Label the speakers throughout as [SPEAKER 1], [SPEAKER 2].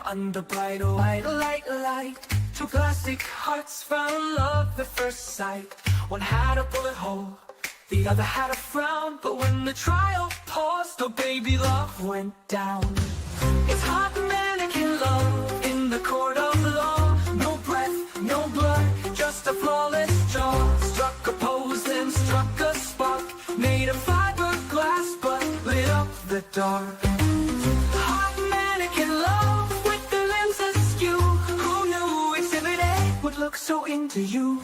[SPEAKER 1] Under bright white light, two plastic hearts found love at first sight. One had a bullet hole, the other had a frown. But when the trial paused, oh baby, love went down. It's hot mannequin love in the court of law. No breath, no blood, just a flawless jaw. Struck a pose, then struck a spark. Made of fiberglass, but lit up the dark. Hot mannequin love with the limbs askew. Who knew Exhibit A would look so into you?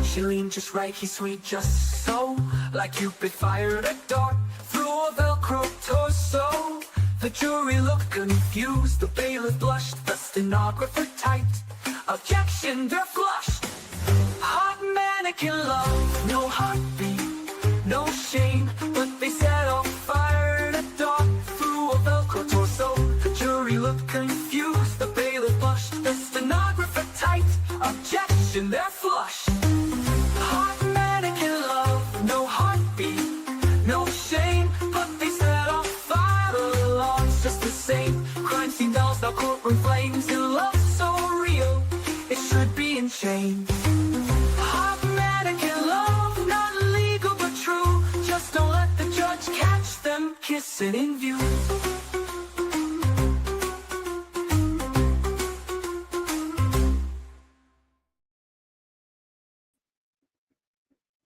[SPEAKER 1] She leaned just right, he's sweet just so. Like Cupid fired a dart through a Velcro torso. The jury looked confused, the bailiff blushed, the stenographer typed, objection, they're flushed. Hot mannequin love, no heartbeat, no shame, but they set off fire in a dart through a Velcro torso. The jury looked confused, the bailiff blushed, the stenographer typed, objection, they're flushed. Hot mannequin love, no heartbeat, no shame, but they set off fire. The law's just the same. Crime scene dolls, now courtroom flames. In love so real, it should be in chains. Hot mannequin love, not legal but true. Just don't let the judge catch them kissing in view.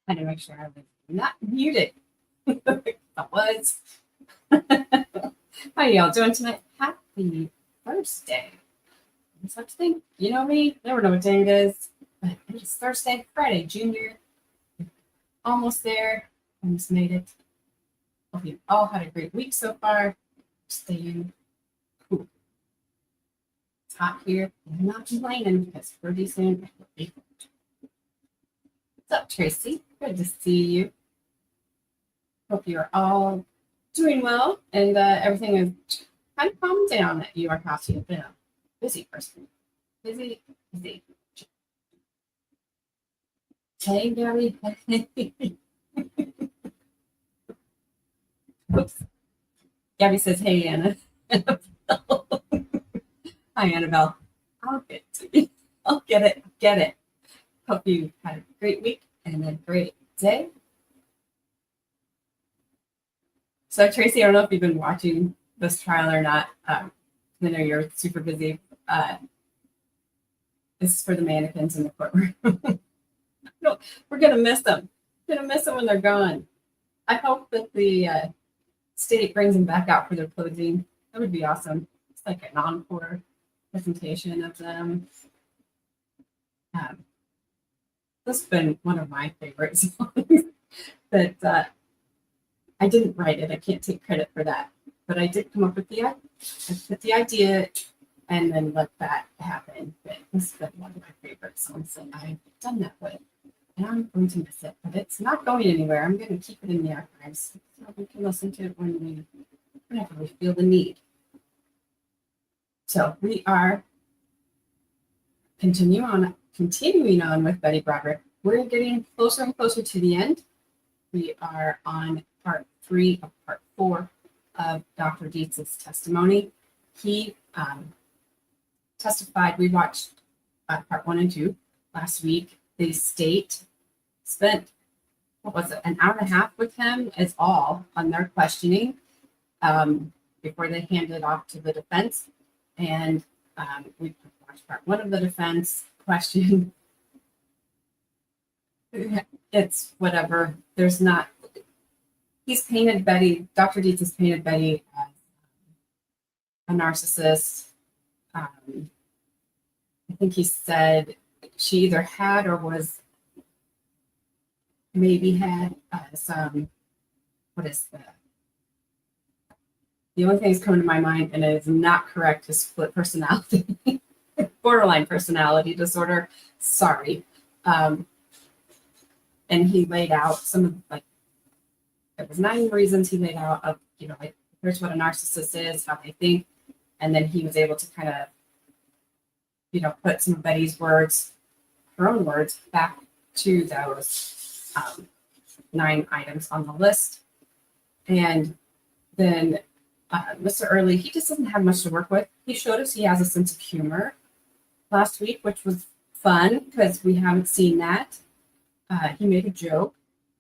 [SPEAKER 2] I had to make sure I was not muted. I was. How y'all doing tonight? Happy Thursday. Such thing. You know me, never know what day it is. But it is Thursday, Friday, Junior. Almost there. Almost made it. Hope you all had a great week so far. Staying cool. It's hot here. I'm not complaining because pretty soon it will be cold. What's up, Tracy? Good to see you. Hope you're all doing well and everything is kind of calmed down at your house. You've been a busy person. Busy. Hey, Gabby. Oops. Gabby says, hey, Anna. Hi, Annabelle. I'll get to you. I'll get it. Hope you had a great week and a great day. So, Tracy, I don't know if you've been watching this trial or not. I know you're super busy. This is for the mannequins in the courtroom. No, we're going to miss them. We're going to miss them when they're gone. I hope that the state brings them back out for their closing. That would be awesome. It's like an encore presentation of them. This has been one of my favorite songs. But I didn't write it. I can't take credit for that. But I did come up with the idea and then let that happen. But this has been one of my favorite songs that I've done that with. And I'm going to miss it. But it's not going anywhere. I'm going to keep it in the archives so we can listen to it whenever we feel the need. So we are continuing on with Betty Broderick. We're getting closer and closer to the end. We are on part 3 of part 4 of Dr. Dietz's testimony. He testified. We watched part 1 and 2 last week. The state spent, an hour and a half with him is all on their questioning before they handed it off to the defense. And we watched part 1 of the defense question. It's whatever. He's painted Betty, Dr. Dietz has painted Betty as a narcissist. I think he said she either had or was maybe had some, what is that? The only thing that's coming to my mind, and it is not correct, is split personality, borderline personality disorder. Sorry. And he laid out some of, it was 9 reasons he laid out of, here's what a narcissist is, how they think. And then he was able to kind of, put some of Betty's words, her own words, back to those 9 items on the list. And then Mr. Early, he just doesn't have much to work with. He showed us he has a sense of humor last week, which was fun because we haven't seen that. He made a joke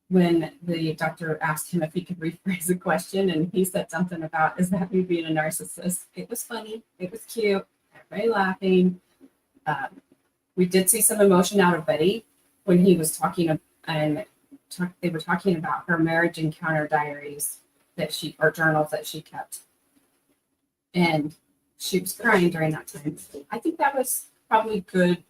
[SPEAKER 2] when the doctor asked him if he could rephrase a question, and he said something about, "Is that me being a narcissist?" It was funny. It was cute. Everybody laughing. We did see some emotion out of Betty when he was talking, and they were talking about her marriage encounter diaries or journals that she kept. And she was crying during that time. I think that was probably good,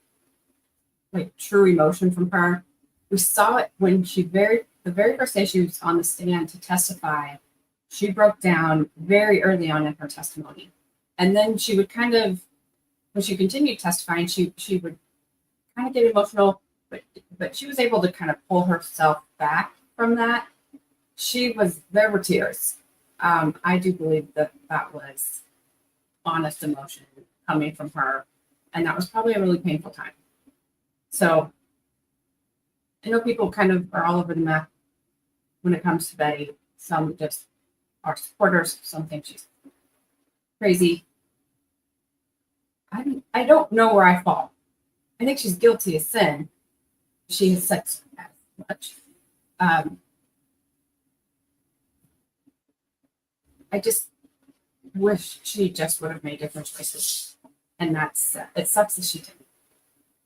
[SPEAKER 2] like true emotion from her. We saw it when the very first day she was on the stand to testify. She broke down very early on in her testimony. And then she would kind of, when she continued testifying, she would kind of get emotional, but she was able to kind of pull herself back from that. There were tears. I do believe that was honest emotion coming from her. And that was probably a really painful time. So I know people kind of are all over the map when it comes to Betty. Some just are supporters. Some think she's crazy. I don't know where I fall. I think she's guilty of sin. She has said so much. I just wish she just would have made different choices. And it sucks that she didn't.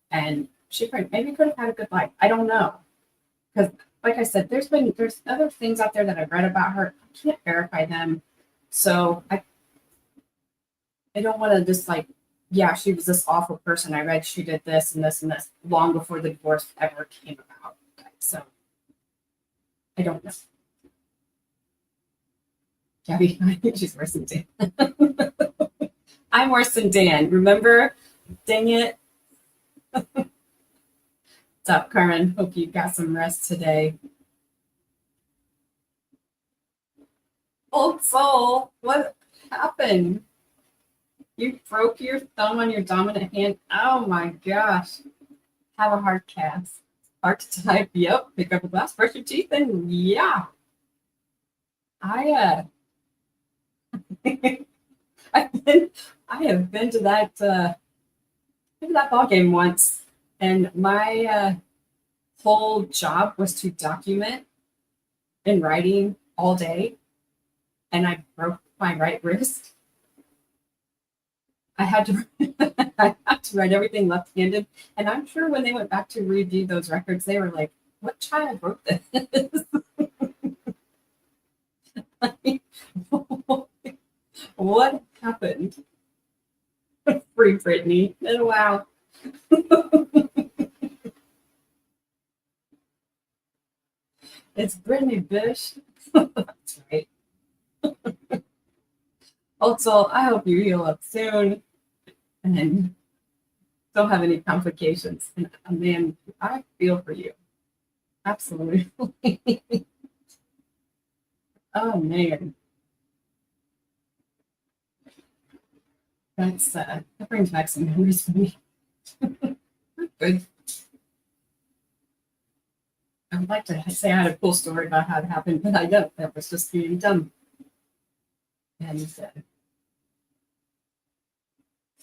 [SPEAKER 2] And she maybe could have had a good life. I don't know. Because like I said, there's other things out there that I've read about her. I can't verify them. So I don't want to just like, yeah, she was this awful person. I read she did this and this and this long before the divorce ever came about. So I don't know. Gabby, I think she's worse than Dan. I'm worse than Dan. Remember? Dang it. What's up, Carmen? Hope you got some rest today. Old soul, what happened? You broke your thumb on your dominant hand. Oh my gosh. Have a hard cast. Hard to type. Yep. Pick up a glass, brush your teeth, and yeah. I have been to that ball game once, and my whole job was to document in writing all day, and I broke my right wrist. I had to write everything left-handed, and I'm sure when they went back to review those records, they were like, "What child wrote this?" What happened? Free Britney. Oh, wow. It's Brittany Bish. That's right. Also, I hope you heal up soon and don't have any complications. And man, I feel for you. Absolutely. Oh man. That brings back some memories for me. Good. I would like to say I had a cool story about how it happened, but I don't. That was just being dumb. And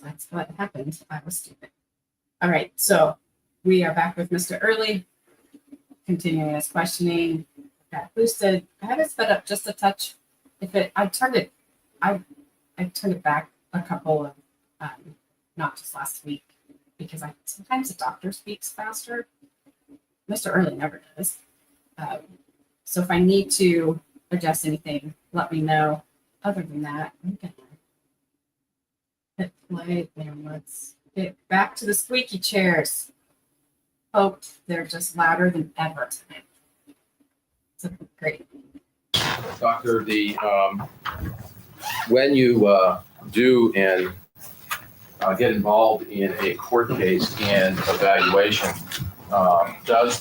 [SPEAKER 2] that's what happened. I was stupid. All right, so we are back with Mr. Early, continuing his questioning. Got boosted. I had it sped up just a touch. I turned it back a couple of, not just last week, because sometimes the doctor speaks faster. Mr. Early never does. So if I need to adjust anything, let me know. Other than that, I'm gonna hit play and let's get back to the squeaky chairs. Folks, they're just louder than ever tonight. So great.
[SPEAKER 3] Doctor, when you do and get involved in a court case and evaluation, does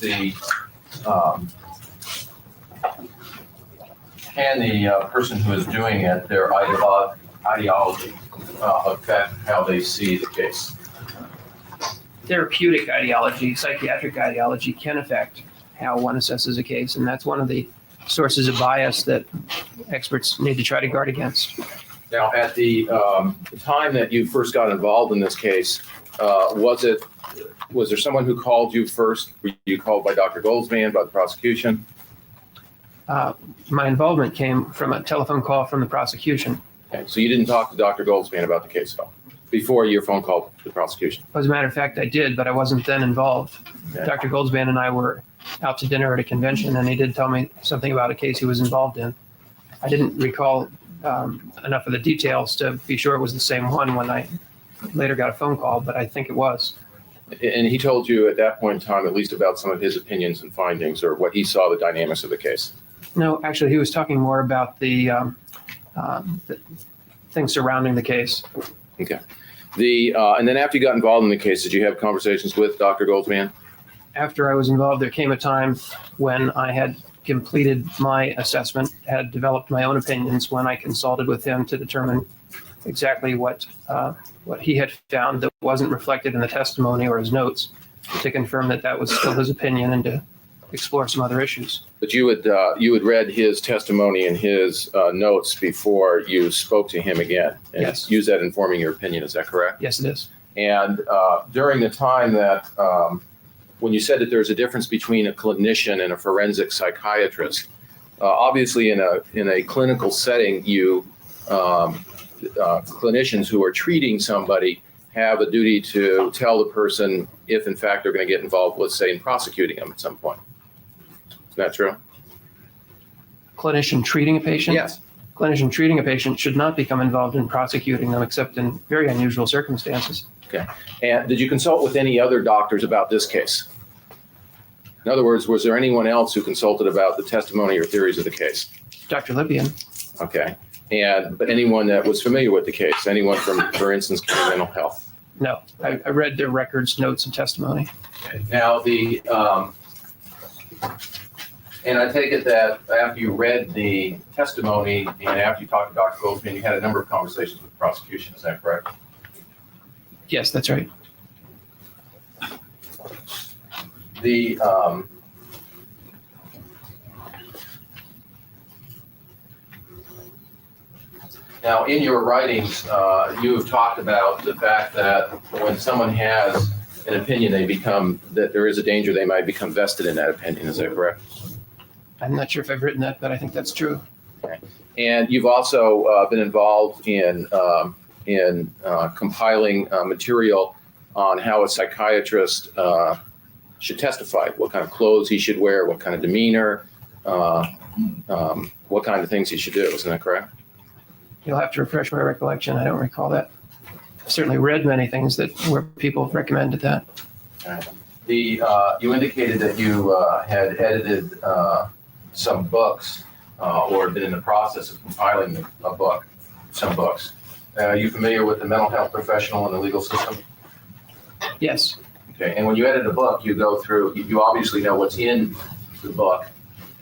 [SPEAKER 3] can the person who is doing it, their ideology affect how they see the case?
[SPEAKER 4] Therapeutic ideology, psychiatric ideology can affect how one assesses a case, and that's one of the sources of bias that experts need to try to guard against.
[SPEAKER 3] Now, at the time that you first got involved in this case, was there someone who called you first? Were you called by Dr. Goldsman, by the prosecution?
[SPEAKER 4] My involvement came from a telephone call from the prosecution.
[SPEAKER 3] Okay, so you didn't talk to Dr. Goldsman about the case at all before your phone call to the prosecution?
[SPEAKER 4] As a matter of fact, I did, but I wasn't then involved.
[SPEAKER 3] Okay.
[SPEAKER 4] Dr. Goldsman and I were out to dinner at a convention, and he did tell me something about a case he was involved in. I didn't recall enough of the details to be sure it was the same one when I later got a phone call, but I think it was.
[SPEAKER 3] And he told you at that point in time, at least about some of his opinions and findings, or what he saw the dynamics of the case?
[SPEAKER 4] No, actually, he was talking more about the things surrounding the case.
[SPEAKER 3] Okay. And then after you got involved in the case, did you have conversations with Dr. Goldsman?
[SPEAKER 4] After I was involved, there came a time when I had completed my assessment, had developed my own opinions, when I consulted with him to determine exactly what he had found that wasn't reflected in the testimony or his notes, to confirm that that was still his opinion and to explore some other issues.
[SPEAKER 3] But you had read his testimony and his notes before you spoke to him again, and
[SPEAKER 4] Yes.
[SPEAKER 3] use that in forming your opinion. Is that correct?
[SPEAKER 4] Yes, it is.
[SPEAKER 3] And during the time that when you said that there's a difference between a clinician and a forensic psychiatrist, obviously in a clinical setting, clinicians who are treating somebody have a duty to tell the person if, in fact, they're going to get involved, let's say, in prosecuting them at some point. Is that true?
[SPEAKER 4] Clinician treating a patient?
[SPEAKER 3] Yes.
[SPEAKER 4] Clinician treating a patient should not become involved in prosecuting them except in very unusual circumstances.
[SPEAKER 3] Okay. And did you consult with any other doctors about this case? In other words, was there anyone else who consulted about the testimony or theories of the case?
[SPEAKER 4] Dr. Lippian?
[SPEAKER 3] Okay. But anyone that was familiar with the case, anyone from, for instance, mental health?
[SPEAKER 4] No. I read their records, notes, and testimony.
[SPEAKER 3] Okay. Now, and I take it that after you read the testimony and after you talked to Dr. Goldsman, you had a number of conversations with the prosecution. Is that correct?
[SPEAKER 4] Yes, that's right. Now, in your writings, you have talked about the fact that when someone has an opinion, that there is a danger they might become vested in that opinion. Is that correct? I'm not sure if I've written that, but I think that's true.
[SPEAKER 3] Okay. And you've also been involved in compiling material on how a psychiatrist should testify, what kind of clothes he should wear, what kind of demeanor, what kind of things he should do. Isn't that correct?
[SPEAKER 4] You'll have to refresh my recollection. I don't recall that. I've certainly read many things where people have recommended that.
[SPEAKER 3] You indicated that you had edited some books or been in the process of compiling some books. Are you familiar with the mental health professional and the legal system?
[SPEAKER 4] Yes.
[SPEAKER 3] Okay, and when you edit a book, you go through, you obviously know what's in the book,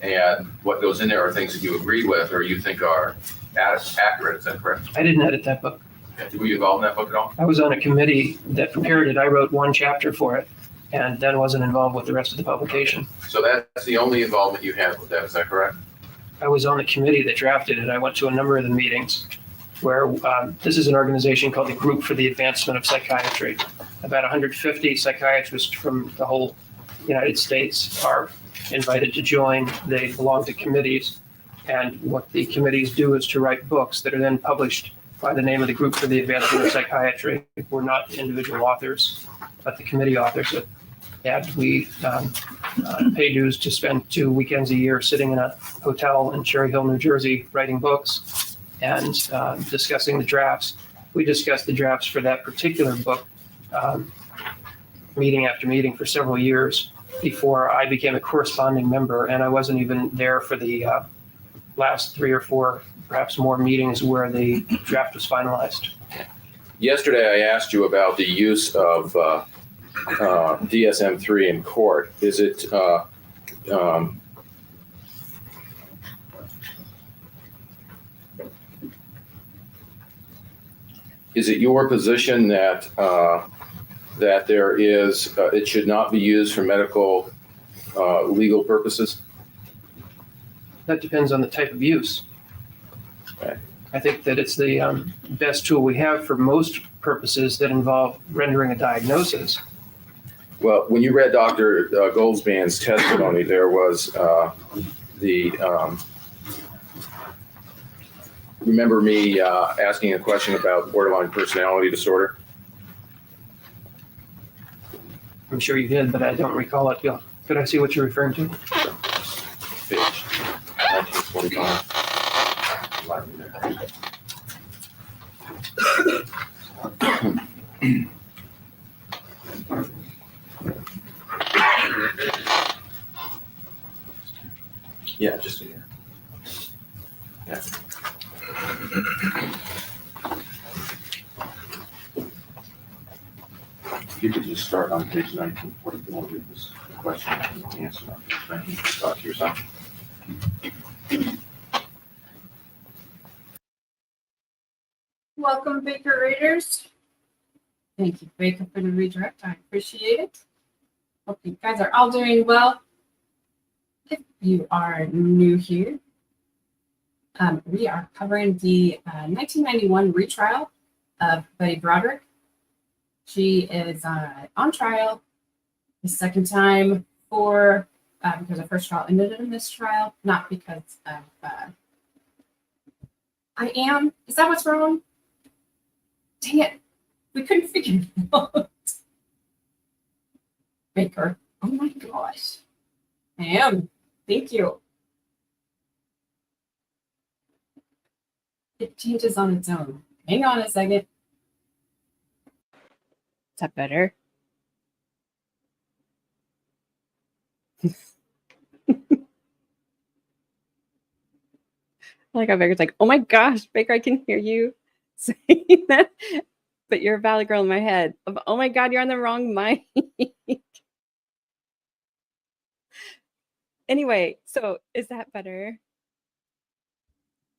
[SPEAKER 3] and what goes in there are things that you agree with or you think are accurate. Is that correct?
[SPEAKER 4] I didn't edit that book.
[SPEAKER 3] Okay. Were you involved in that book at all?
[SPEAKER 4] I was on a committee that prepared it. I wrote one chapter for it and then wasn't involved with the rest of the publication.
[SPEAKER 3] So that's the only involvement you had with that. Is that correct?
[SPEAKER 4] I was on the committee that drafted it. I went to a number of the meetings where this is an organization called the Group for the Advancement of Psychiatry. About 150 psychiatrists from the whole United States are invited to join. They belong to committees. And what the committees do is to write books that are then published by the name of the Group for the Advancement of Psychiatry. We're not individual authors, but the committee authors it. And we pay dues to spend 2 weekends a year sitting in a hotel in Cherry Hill, New Jersey, writing books and discussing the drafts. We discussed the drafts for that particular book meeting after meeting for several years before I became a corresponding member. And I wasn't even there for the last 3 or 4, perhaps more meetings where the draft was finalized.
[SPEAKER 3] Yesterday, I asked you about the use of DSM-3 in court. Is it your position that there is it should not be used for medical legal purposes?
[SPEAKER 4] That depends on the type of use.
[SPEAKER 5] Right.
[SPEAKER 4] I think that it's the best tool we have for most purposes that involve rendering a diagnosis.
[SPEAKER 5] Well, when you read Dr. Goldsman's testimony, there was remember me asking a question about borderline personality disorder?
[SPEAKER 4] I'm sure you did, but I don't recall it. Yeah. Could I see what you're referring to?
[SPEAKER 5] Page 1945. Yeah, just here. Yeah. If you could just start on page 1944 with this question and answer. Thank you. Talk to yourself.
[SPEAKER 2] Welcome, Baker Raiders. Thank you, Baker, for the redirect. I appreciate it. Hope you guys are all doing well. If you are new here, we are covering the 1991 retrial of Betty Broderick. She is on trial the second time for because the first trial ended in a mistrial, not because of is that what's wrong? Dang it, we couldn't figure it out. Baker, oh my gosh. I am, thank you. It changes on its own. Hang on a second. Is that better? Like how Baker's like, oh my gosh, Baker, I can hear you saying that, but you're a valley girl in my head. Oh my God, you're on the wrong mic. Anyway, so is that better?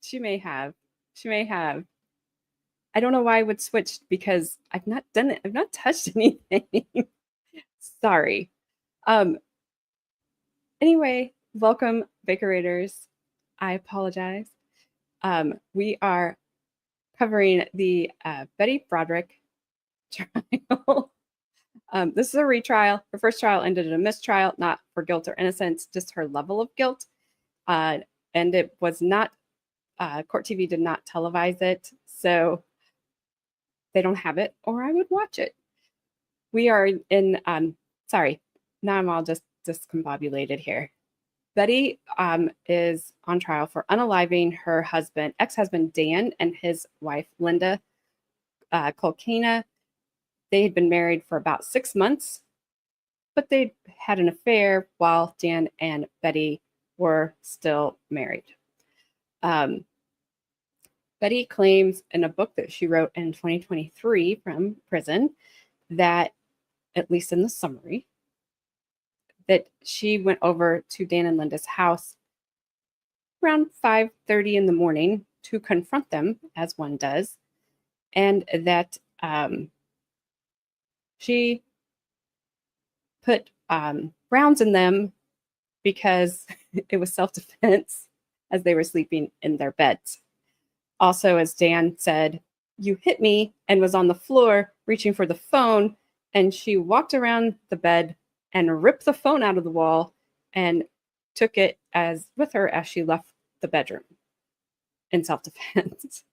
[SPEAKER 2] She may have. I don't know why I would switch because I've not done it. I've not touched anything. Sorry. Anyway, welcome, Baker Raiders. I apologize. We are covering the Betty Broderick trial. This is a retrial. Her first trial ended in a mistrial, not for guilt or innocence, just her level of guilt. And it was not, Court TV did not televise it, so they don't have it, or I would watch it. We are in, sorry, now I'm all just discombobulated here. Betty is on trial for unaliving her husband, ex-husband Dan, and his wife Linda Kolkena. They had been married for about 6 months, but they had an affair while Dan and Betty were still married. Betty claims in a book that she wrote in 2023 from prison that, at least in the summary, that she went over to Dan and Linda's house around 5:30 in the morning to confront them, as one does, and that she put rounds in them because it was self-defense as they were sleeping in their beds. Also, as Dan said, you hit me, and was on the floor reaching for the phone, and she walked around the bed and ripped the phone out of the wall and took it with her as she left the bedroom in self-defense.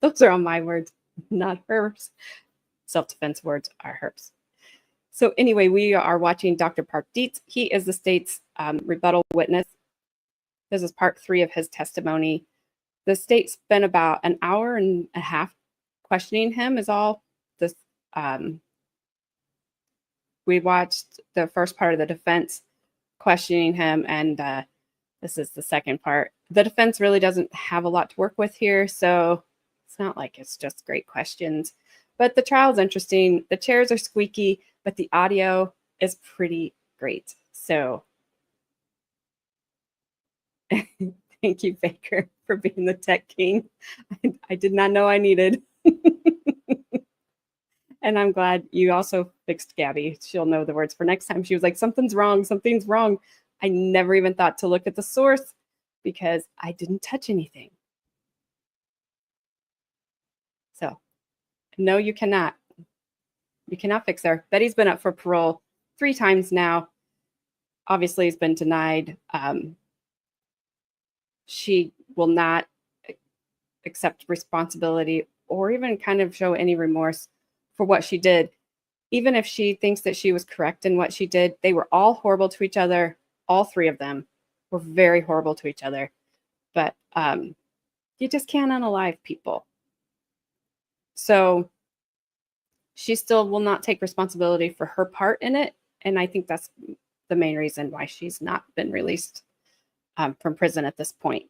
[SPEAKER 2] Those are all my words, not hers. Self-defense words are hers. So anyway, we are watching Dr. Park Dietz. He is the state's rebuttal witness. This is part 3 of his testimony. The state spent about an hour and a half questioning him is all. This we watched the first part of the defense questioning him, and this is the second part. The defense really doesn't have a lot to work with here, so it's not like it's just great questions. But the trial's interesting. The chairs are squeaky, but the audio is pretty great. So thank you, Baker, for being the tech king. I did not know I needed. And I'm glad you also fixed Gabby. She'll know the words for next time. She was like, something's wrong. I never even thought to look at the source. because I didn't touch anything. So, no, you cannot. You cannot fix her. Betty's been up for parole 3 times now. Obviously, has been denied. She will not accept responsibility or even kind of show any remorse for what she did. Even if she thinks that she was correct in what she did, they were all horrible to each other. All 3 of them were very horrible to each other. But you just can't unalive people. So she still will not take responsibility for her part in it. And I think that's the main reason why she's not been released from prison at this point.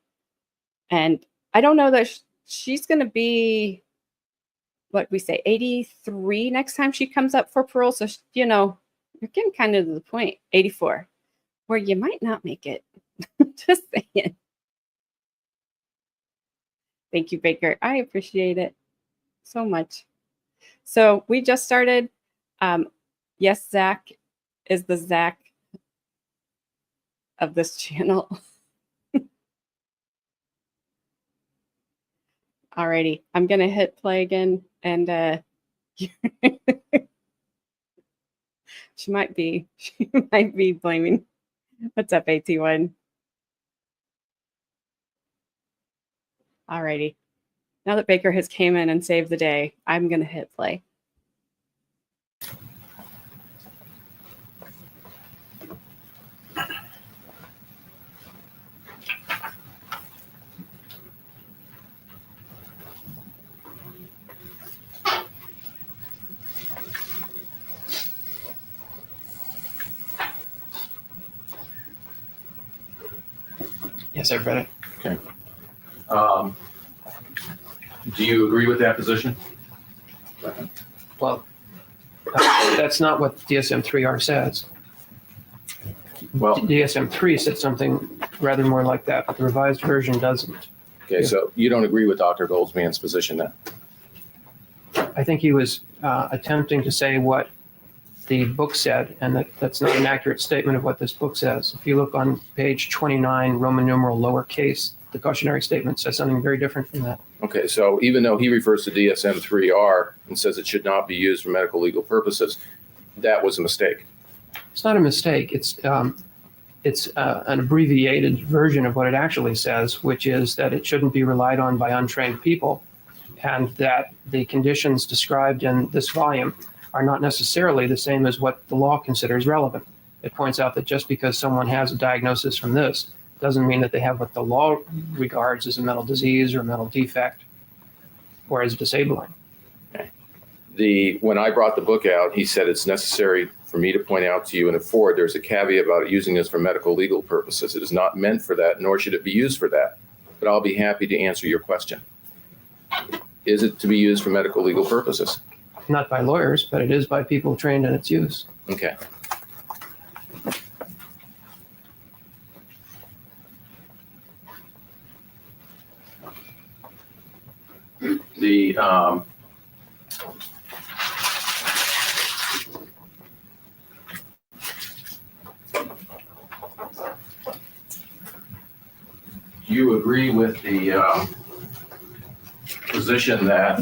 [SPEAKER 2] And I don't know that she's going to be, what we say, 83 next time she comes up for parole. So, you know, you're getting kind of to the point, 84, where you might not make it. Just saying. Thank you, Baker. I appreciate it so much. So we just started. Yes, Zach is the Zach of this channel. Alrighty, I'm gonna hit play again, and she might be blaming. What's up, AT1? Alrighty, now that Baker has came in and saved the day, I'm gonna hit play.
[SPEAKER 4] Yes, I've read it.
[SPEAKER 5] Okay. Do you agree with that position?
[SPEAKER 4] Well, that's not what DSM-3R says.
[SPEAKER 5] Well,
[SPEAKER 4] DSM-3 said something rather more like that, but the revised version doesn't.
[SPEAKER 5] okay, so you don't agree with Dr. Goldsman's position then?
[SPEAKER 4] I think he was attempting to say what the book said, and that's not an accurate statement of what this book says. If you look on page 29, Roman numeral lowercase, the cautionary statement says something very different from that.
[SPEAKER 5] Okay, so even though he refers to DSM-3R and says it should not be used for medical legal purposes, that was a mistake.
[SPEAKER 4] It's not a mistake. It's an abbreviated version of what it actually says, which is that it shouldn't be relied on by untrained people, and that the conditions described in this volume are not necessarily the same as what the law considers relevant. It points out that just because someone has a diagnosis from this doesn't mean that they have what the law regards as a mental disease or a mental defect or as disabling.
[SPEAKER 5] When I brought the book out, he said it's necessary for me to point out to you and forward there's a caveat about using this for medical legal purposes. It is not meant for that, nor should it be used for that. But I'll be happy to answer your question. Is it to be used for medical legal purposes?
[SPEAKER 4] Not by lawyers, but it is by people trained in its use.
[SPEAKER 5] Okay. Do you agree with the position that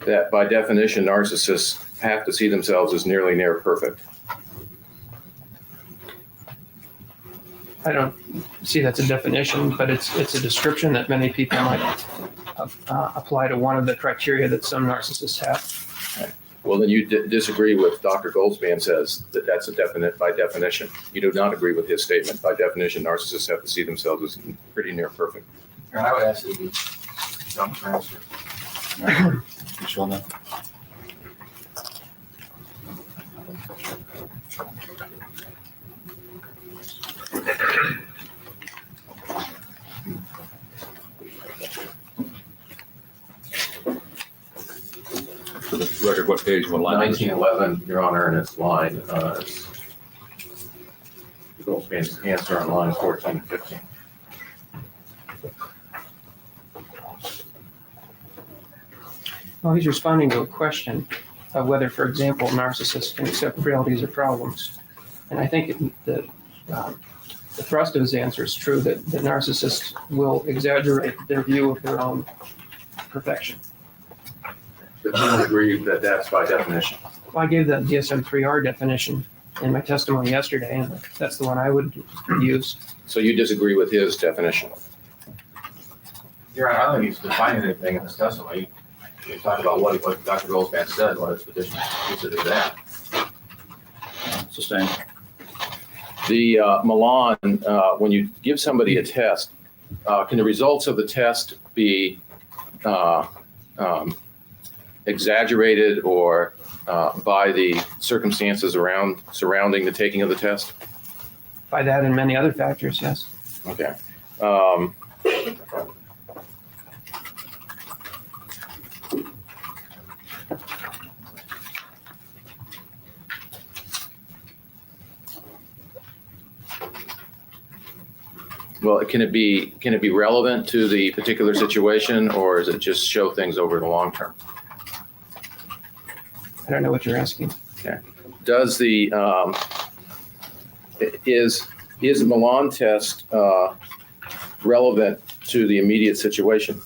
[SPEAKER 5] that by definition, narcissists have to see themselves as nearly near perfect?
[SPEAKER 4] I don't see that's a definition, but it's a description that many people might apply to one of the criteria that some narcissists have.
[SPEAKER 5] Okay. Well, then you disagree with Dr. Goldsman says that that's a definite by definition. You do not agree with his statement. By definition, narcissists have to see themselves as pretty near perfect.
[SPEAKER 3] I would ask you to don't transfer.
[SPEAKER 5] You sure not?
[SPEAKER 6] For the record, what page, what line?
[SPEAKER 5] 1911, Your Honor, and it's line, Goldsman's answer on lines 14 and 15.
[SPEAKER 4] Well, he's responding to a question. of whether, for example, narcissists can accept frailties or problems. And I think the thrust of his answer is true, that narcissists will exaggerate their view of their own perfection.
[SPEAKER 3] But you would agree that that's by definition.
[SPEAKER 4] Well, I gave the DSM-3R definition in my testimony yesterday, and that's the one I would use.
[SPEAKER 5] So you disagree with his definition?
[SPEAKER 3] Your Honor, I don't think he's defining anything in his testimony. He talked about what Dr. Goldspan said, what his petition considered that.
[SPEAKER 6] Sustained.
[SPEAKER 5] The Milan, when you give somebody a test, can the results of the test be exaggerated or by the circumstances surrounding the taking of the test?
[SPEAKER 4] By that and many other factors, yes.
[SPEAKER 5] Okay. Well, can it be relevant to the particular situation, or does it just show things over the long term?
[SPEAKER 4] I don't know what you're asking.
[SPEAKER 5] Does the is the Milan test relevant to the immediate situation?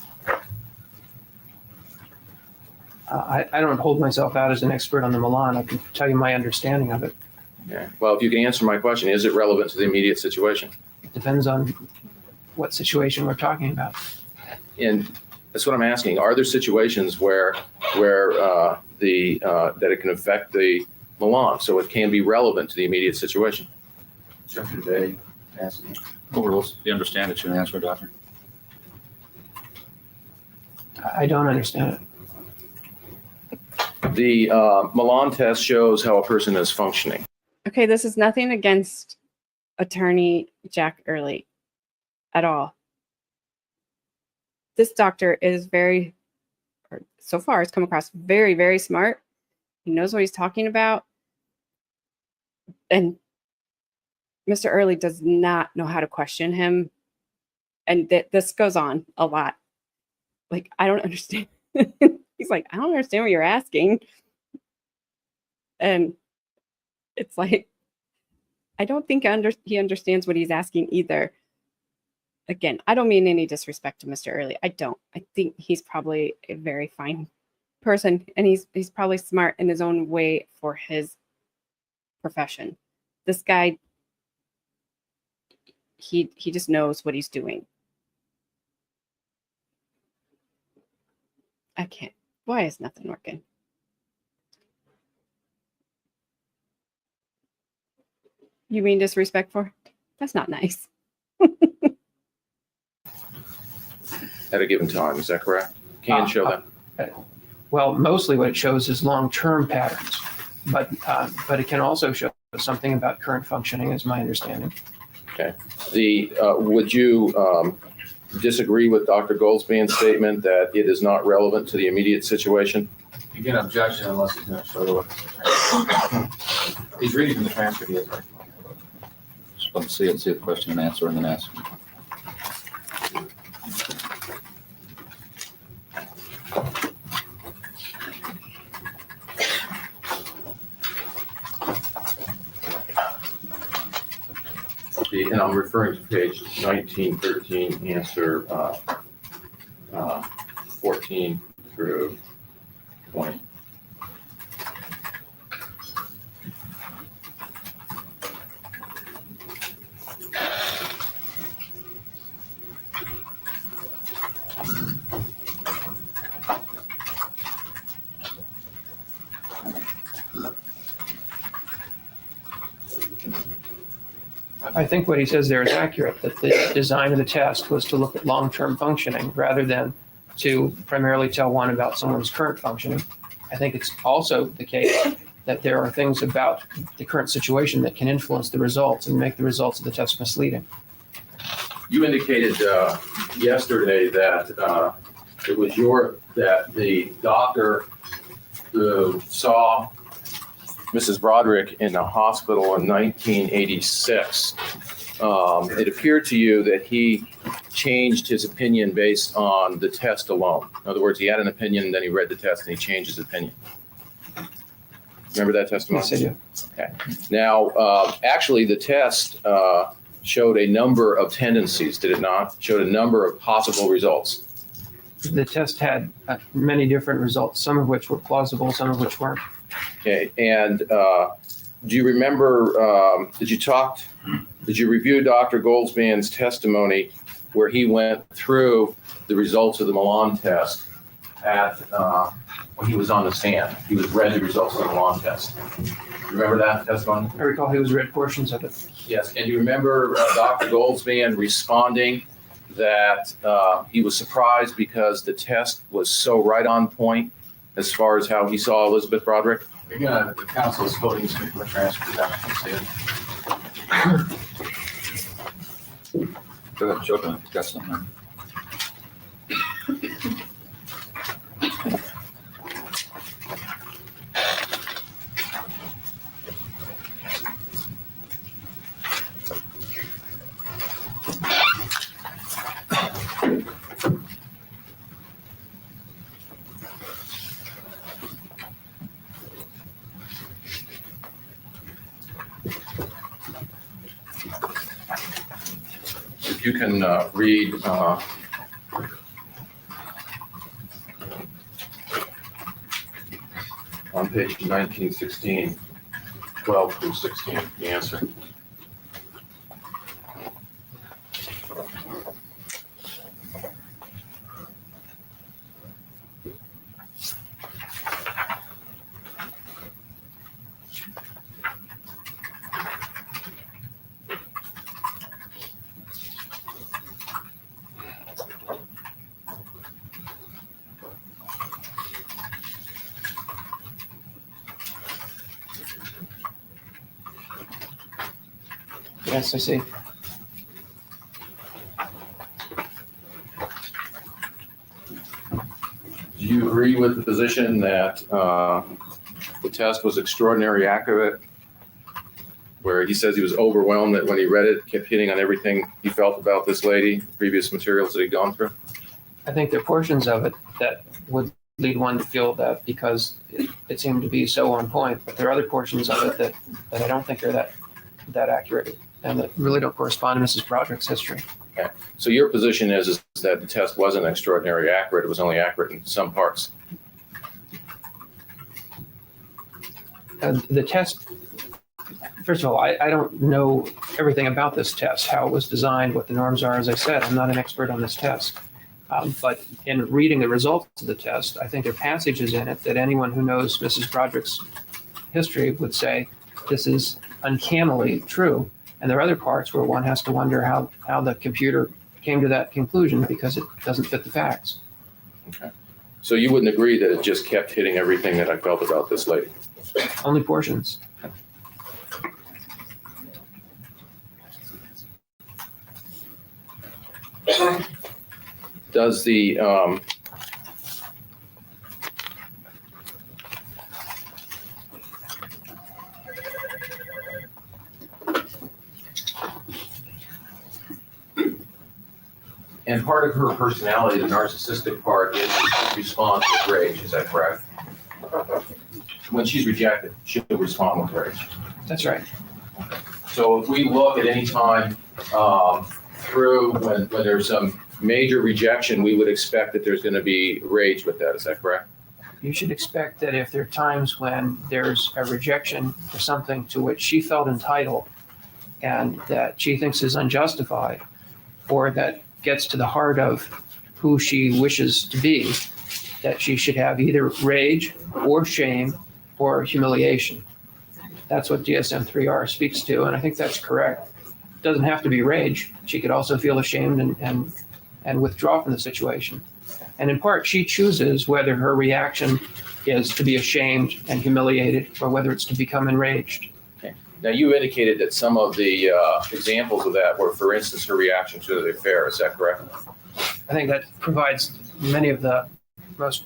[SPEAKER 4] I don't hold myself out as an expert on the Milan. I can tell you my understanding of it.
[SPEAKER 5] Yeah. Well, if you can answer my question, is it relevant to the immediate situation?
[SPEAKER 4] It depends on what situation we're talking about.
[SPEAKER 5] And that's what I'm asking. Are there situations where that it can affect the Milan, so it can be relevant to the immediate situation?
[SPEAKER 3] Dr. Day, asking.
[SPEAKER 6] You understand it, you answer, Doctor?
[SPEAKER 4] I don't understand it.
[SPEAKER 5] The Milan test shows how a person is functioning.
[SPEAKER 2] Okay, this is nothing against attorney Jack Early at all. This doctor is so far has come across very, very smart. He knows what he's talking about. And Mr. Early does not know how to question him. And this goes on a lot. Like, I don't understand. He's like, I don't understand what you're asking. And it's like, I don't think he understands what he's asking either. Again, I don't mean any disrespect to Mr. Early. I don't. I think he's probably a very fine person, and he's probably smart in his own way for his profession. This guy, he just knows what he's doing. I can't. Why is nothing working? You mean disrespectful? That's not nice.
[SPEAKER 5] At a given time, is that correct? Can show that.
[SPEAKER 4] Well, mostly what it shows is long-term patterns, but it can also show something about current functioning, is my understanding.
[SPEAKER 5] Okay. Would you disagree with Dr. Goldspan's statement that it is not relevant to the immediate situation?
[SPEAKER 3] You get an objection unless he's going to show what. He's reading from the transcript. He is, right?
[SPEAKER 6] Just let's see the question and answer and then ask.
[SPEAKER 3] And I'm referring to page 1913, answer 14 through 20.
[SPEAKER 4] I think what he says there is accurate, that the design of the test was to look at long-term functioning rather than to primarily tell one about someone's current functioning. I think it's also the case that there are things about the current situation that can influence the results and make the results of the test misleading.
[SPEAKER 3] You indicated yesterday that it was that the doctor who saw
[SPEAKER 5] Mrs. Broderick in the hospital in 1986, it appeared to you that he changed his opinion based on the test alone. In other words, he had an opinion, and then he read the test, and he changed his opinion. Remember that testimony?
[SPEAKER 4] Yes, I do.
[SPEAKER 5] Now, actually, the test showed a number of tendencies, did it not? Showed a number of possible results.
[SPEAKER 4] The test had many different results, some of which were plausible, some of which weren't.
[SPEAKER 5] Okay, and do you remember, did you review Dr. Goldsman's testimony where he went through the results of the Milan test when he was on the stand? He was read the results of the Milan test. Remember that testimony?
[SPEAKER 4] I recall he was read portions of it.
[SPEAKER 5] Yes, and you remember Dr. Goldsman responding that he was surprised because the test was so right on point as far as how he saw Elizabeth Broderick?
[SPEAKER 3] The council is voting to transfer that.
[SPEAKER 6] Go ahead, Children, if you've got something.
[SPEAKER 5] If you can read on page 1916, 12 through 16, the answer.
[SPEAKER 4] Yes, I see.
[SPEAKER 5] Do you agree with the position that the test was extraordinarily accurate, where he says he was overwhelmed that when he read it, kept hitting on everything he felt about this lady, the previous materials that he'd gone through?
[SPEAKER 4] I think there are portions of it that would lead one to feel that because it seemed to be so on point, but there are other portions of it that I don't think are that accurate and that really don't correspond to Mrs. Broderick's history.
[SPEAKER 5] Okay. So your position is that the test wasn't extraordinarily accurate, it was only accurate in some parts.
[SPEAKER 4] The test, first of all, I don't know everything about this test, how it was designed, what the norms are. As I said, I'm not an expert on this test. But in reading the results of the test, I think there are passages in it that anyone who knows Mrs. Broderick's history would say this is uncannily true. And there are other parts where one has to wonder how the computer came to that conclusion because it doesn't fit the facts.
[SPEAKER 5] Okay. So you wouldn't agree that it just kept hitting everything that I felt about this lady?
[SPEAKER 4] Only portions.
[SPEAKER 5] Does the and part of her personality, the narcissistic part, is she responds with rage. Is that correct? When she's rejected, she'll respond with rage.
[SPEAKER 4] That's right.
[SPEAKER 5] So if we look at any time through when there's some major rejection, we would expect that there's going to be rage with that. Is that correct?
[SPEAKER 4] You should expect that if there are times when there's a rejection for something to which she felt entitled and that she thinks is unjustified, or that gets to the heart of who she wishes to be, that she should have either rage or shame or humiliation. That's what DSM-3R speaks to, and I think that's correct. It doesn't have to be rage. She could also feel ashamed and withdraw from the situation. And in part, she chooses whether her reaction is to be ashamed and humiliated or whether it's to become enraged.
[SPEAKER 5] Okay. Now, you indicated that some of the examples of that were, for instance, her reaction to the affair. Is that correct?
[SPEAKER 4] I think that provides many of the most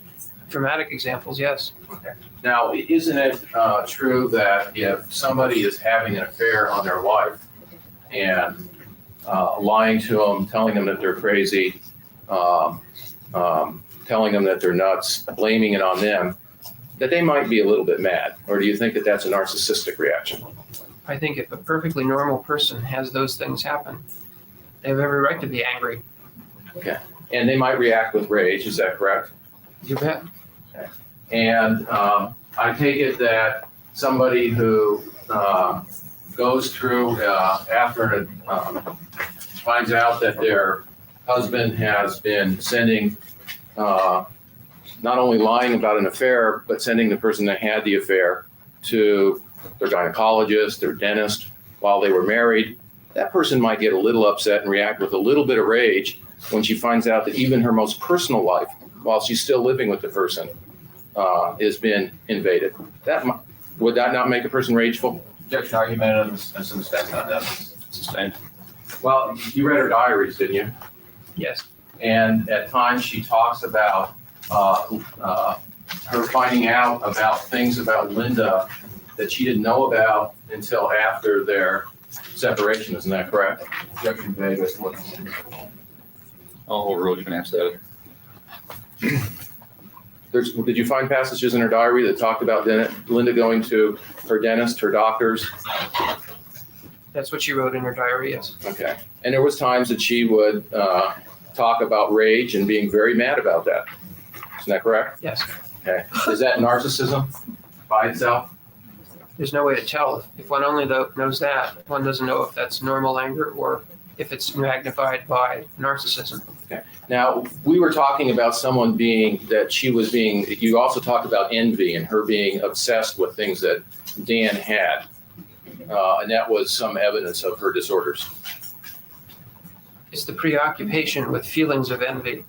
[SPEAKER 4] dramatic examples, yes.
[SPEAKER 5] Okay. Now, isn't it true that if somebody is having an affair on their wife and lying to them, telling them that they're crazy, telling them that they're nuts, blaming it on them, that they might be a little bit mad? Or do you think that that's a narcissistic reaction?
[SPEAKER 4] I think if a perfectly normal person has those things happen, they have every right to be angry.
[SPEAKER 5] And they might react with rage, is that correct?
[SPEAKER 4] You bet.
[SPEAKER 5] And I take it that somebody who goes through after finds out that their husband has been sending, not only lying about an affair, but sending the person that had the affair to their gynecologist, their dentist, while they were married, that person might get a little upset and react with a little bit of rage when she finds out that even her most personal life, while she's still living with the person, has been invaded. Would that not make a person rageful?
[SPEAKER 3] Objection argument, and since that's not done, sustained.
[SPEAKER 5] Well, you read her diaries, didn't you?
[SPEAKER 4] Yes.
[SPEAKER 5] And at times she talks about her finding out about things about Linda that she didn't know about until after their separation. Isn't that correct?
[SPEAKER 3] Objection made, Mr. Wood.
[SPEAKER 6] I'll overrule, you can answer that.
[SPEAKER 5] Did you find passages in her diary that talked about Linda going to her dentist, her doctors?
[SPEAKER 4] That's what she wrote in her diary, yes.
[SPEAKER 5] Okay. And there was times that she would talk about rage and being very mad about that. Isn't that correct?
[SPEAKER 4] Yes.
[SPEAKER 5] Okay. Is that narcissism by itself?
[SPEAKER 4] There's no way to tell. If one only knows that, one doesn't know if that's normal anger or if it's magnified by narcissism.
[SPEAKER 5] Okay. Now, we were talking about someone you also talked about envy and her being obsessed with things that Dan had. And that was some evidence of her disorders.
[SPEAKER 4] It's the preoccupation with feelings of envy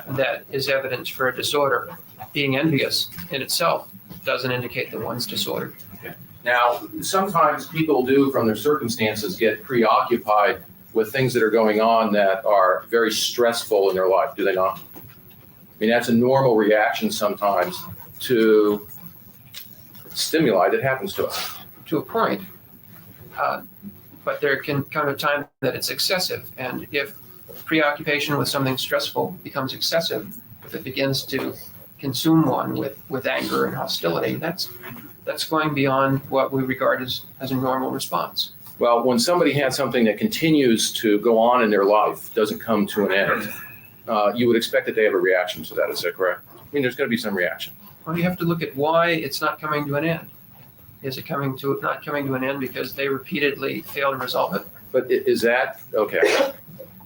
[SPEAKER 4] that is evidence for a disorder. Being envious in itself doesn't indicate that one's disordered.
[SPEAKER 5] Now, sometimes people do, from their circumstances, get preoccupied with things that are going on that are very stressful in their life, do they not? I mean, that's a normal reaction sometimes to stimuli that happens to us.
[SPEAKER 4] To a point. But there can come a time that it's excessive. And if preoccupation with something stressful becomes excessive, if it begins to consume one with anger and hostility, that's going beyond what we regard as a normal response.
[SPEAKER 5] Well, when somebody has something that continues to go on in their life, doesn't come to an end, you would expect that they have a reaction to that. Is that correct? I mean, there's going to be some reaction.
[SPEAKER 4] Well, you have to look at why it's not coming to an end. Is it not coming to an end because they repeatedly fail to resolve it?
[SPEAKER 5] But is that okay?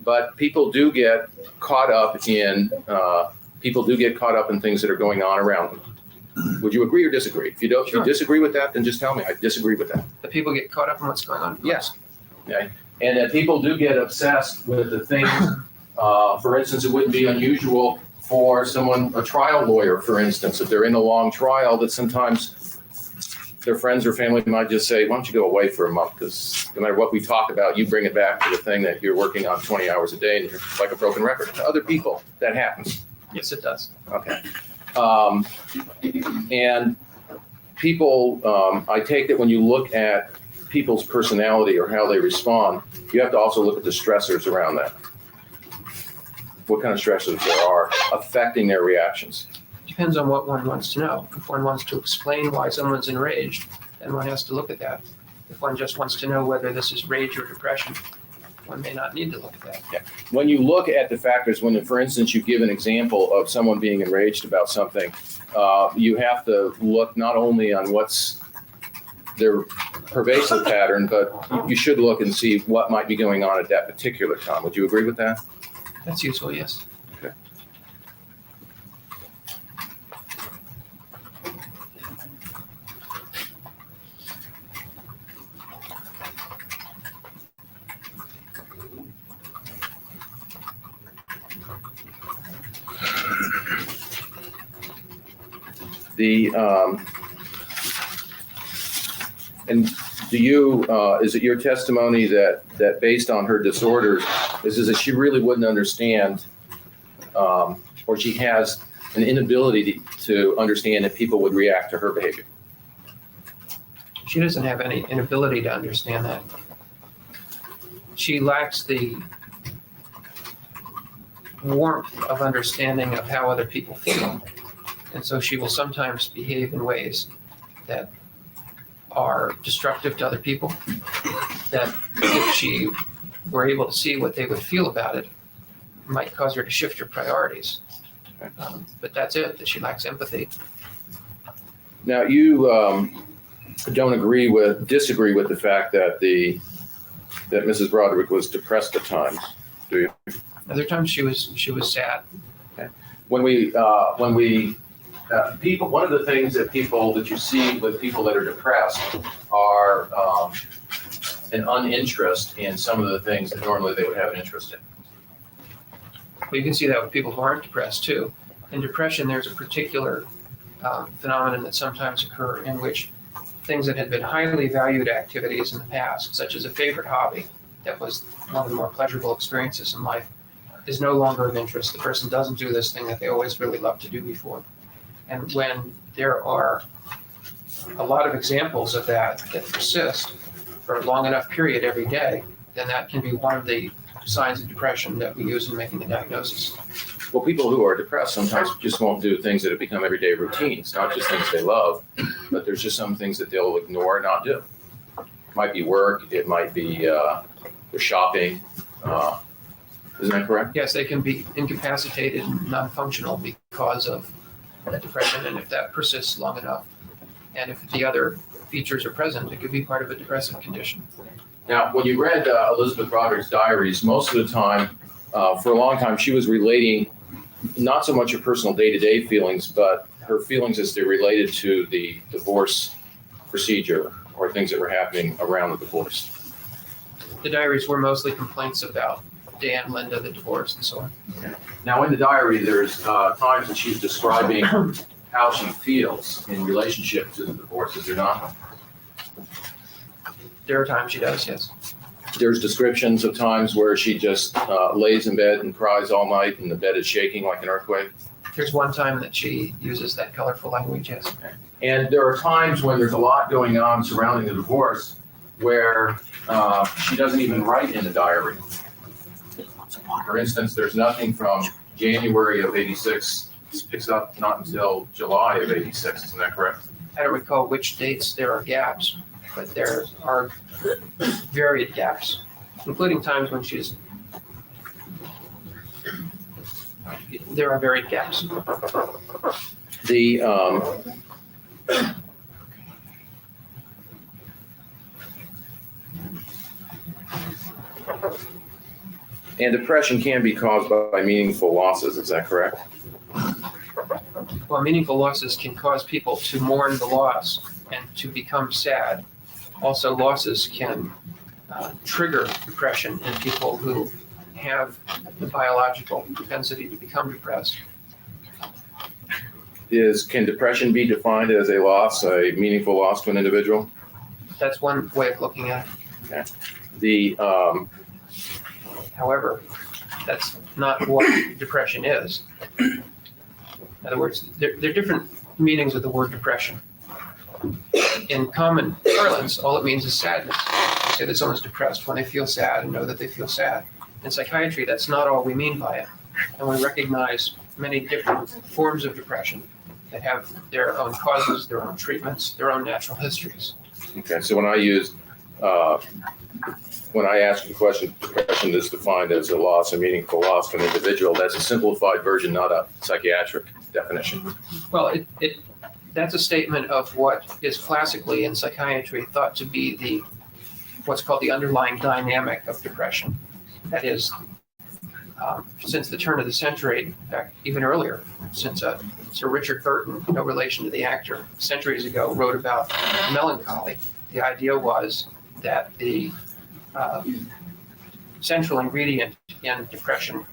[SPEAKER 5] But people do get caught up in things that are going on around them. Would you agree or disagree? If you disagree with that, then just tell me. I disagree with that.
[SPEAKER 4] The people get caught up in what's going on.
[SPEAKER 5] Yes. Okay. And that people do get obsessed with the things. For instance, it wouldn't be unusual for a trial lawyer, for instance, if they're in a long trial, that sometimes their friends or family might just say, why don't you go away for a month? Because no matter what we talk about, you bring it back to the thing that you're working on 20 hours a day and you're like a broken record. To other people, that happens.
[SPEAKER 4] Yes, it does.
[SPEAKER 5] Okay. And people, I take that when you look at people's personality or how they respond, you have to also look at the stressors around that. What kind of stressors there are affecting their reactions.
[SPEAKER 4] Depends on what one wants to know. If one wants to explain why someone's enraged, then one has to look at that. If one just wants to know whether this is rage or depression, one may not need to look at that.
[SPEAKER 5] Yeah. When you look at the factors, for instance, you give an example of someone being enraged about something, you have to look not only on what's their pervasive pattern, but you should look and see what might be going on at that particular time. Would you agree with that?
[SPEAKER 4] That's useful, yes.
[SPEAKER 5] Okay. And do you, is it your testimony that based on her disorders, is that she really wouldn't understand, or she has an inability to understand that people would react to her behavior?
[SPEAKER 4] She doesn't have any inability to understand that. She lacks the warmth of understanding of how other people feel. And so she will sometimes behave in ways that are destructive to other people, that if she were able to see what they would feel about it, might cause her to shift her priorities. But that's it, that she lacks empathy.
[SPEAKER 5] Now, you don't disagree with the fact that that Mrs. Broderick was depressed at times, do you?
[SPEAKER 4] Other times she was sad.
[SPEAKER 5] When we people, one of the things that you see with people that are depressed are an uninterest in some of the things that normally they would have an interest in.
[SPEAKER 4] Well, you can see that with people who aren't depressed too. In depression, there's a particular phenomenon that sometimes occur in which things that had been highly valued activities in the past, such as a favorite hobby that was one of the more pleasurable experiences in life, is no longer of interest. The person doesn't do this thing that they always really loved to do before. And when there are a lot of examples of that persist for a long enough period every day, then that can be one of the signs of depression that we use in making the diagnosis.
[SPEAKER 5] Well, people who are depressed sometimes just won't do things that have become everyday routines, not just things they love, but there's just some things that they'll ignore and not do. It might be work, it might be their shopping. Isn't that correct?
[SPEAKER 4] Yes, they can be incapacitated and non-functional because of depression, and if that persists long enough, and if the other features are present, it could be part of a depressive condition.
[SPEAKER 5] Now, when you read Elizabeth Broderick's diaries, most of the time, for a long time, she was relating not so much her personal day-to-day feelings, but her feelings as they related to the divorce procedure or things that were happening around the divorce.
[SPEAKER 4] The diaries were mostly complaints about Dan, Linda, the divorce, and so on.
[SPEAKER 5] Now, in the diary, there's times that she's describing how she feels in relationship to the divorce, is there not?
[SPEAKER 4] There are times she does, yes.
[SPEAKER 5] There's descriptions of times where she just lays in bed and cries all night and the bed is shaking like an earthquake.
[SPEAKER 4] There's one time that she uses that colorful language, yes.
[SPEAKER 5] And there are times when there's a lot going on surrounding the divorce where she doesn't even write in the diary. For instance, there's nothing from January of '86, this picks up not until July of '86, isn't that correct?
[SPEAKER 4] I don't recall which dates there are gaps, but there are varied gaps, including times when there are varied gaps.
[SPEAKER 5] The and depression can be caused by meaningful losses, is that correct?
[SPEAKER 4] Well, meaningful losses can cause people to mourn the loss and to become sad. Also, losses can trigger depression in people who have the biological propensity to become depressed.
[SPEAKER 5] Can depression be defined as a loss, a meaningful loss to an individual?
[SPEAKER 4] That's one way of looking at it.
[SPEAKER 5] Okay.
[SPEAKER 4] However, that's not what depression is. In other words, there are different meanings of the word depression. In common parlance, all it means is sadness. You say that someone's depressed when they feel sad and know that they feel sad. In psychiatry, that's not all we mean by it. And we recognize many different forms of depression that have their own causes, their own treatments, their own natural histories.
[SPEAKER 5] Okay, so when I ask the question, depression is defined as a loss, a meaningful loss to an individual, that's a simplified version, not a psychiatric definition.
[SPEAKER 4] Well, that's a statement of what is classically in psychiatry thought to be what's called the underlying dynamic of depression. That is, since the turn of the century, in fact, even earlier, since Sir Richard Burton, no relation to the actor, centuries ago, wrote about melancholy. The idea was that the central ingredient in depression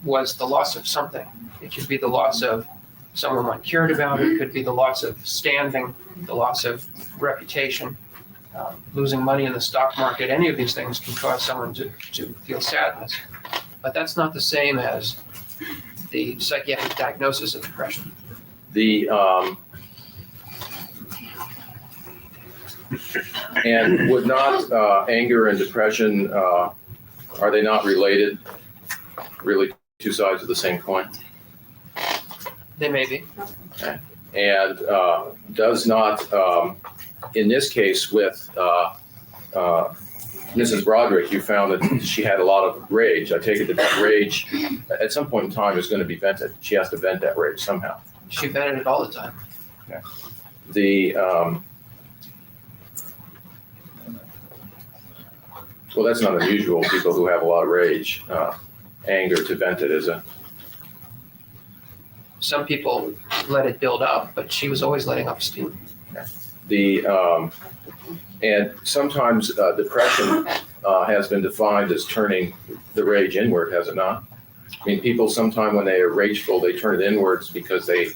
[SPEAKER 4] was the loss of something. It could be the loss of someone one cared about. It could be the loss of standing, the loss of reputation, losing money in the stock market. Any of these things can cause someone to feel sadness. But that's not the same as the psychiatric diagnosis of depression.
[SPEAKER 5] And would not anger and depression, are they not related? Really two sides of the same coin?
[SPEAKER 4] They may be.
[SPEAKER 5] And does not, in this case with Mrs. Broderick, you found that she had a lot of rage. I take it that that rage at some point in time is going to be vented. She has to vent that rage somehow.
[SPEAKER 4] She vented it all the time.
[SPEAKER 5] The, well, that's not unusual. People who have a lot of rage, anger to vent it, is it?
[SPEAKER 4] Some people let it build up, but she was always letting off steam.
[SPEAKER 5] The, and sometimes depression has been defined as turning the rage inward, has it not? I mean, people sometimes when they are rageful, they turn it inwards because they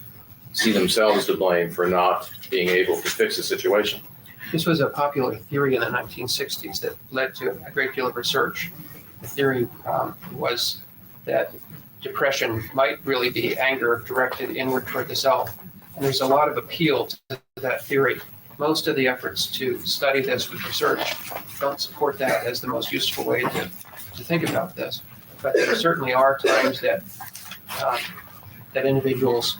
[SPEAKER 5] see themselves to blame for not being able to fix the situation.
[SPEAKER 4] This was a popular theory in the 1960s that led to a great deal of research. The theory was that depression might really be anger directed inward toward the self. And there's a lot of appeal to that theory. Most of the efforts to study this with research don't support that as the most useful way to think about this. But there certainly are times that that individuals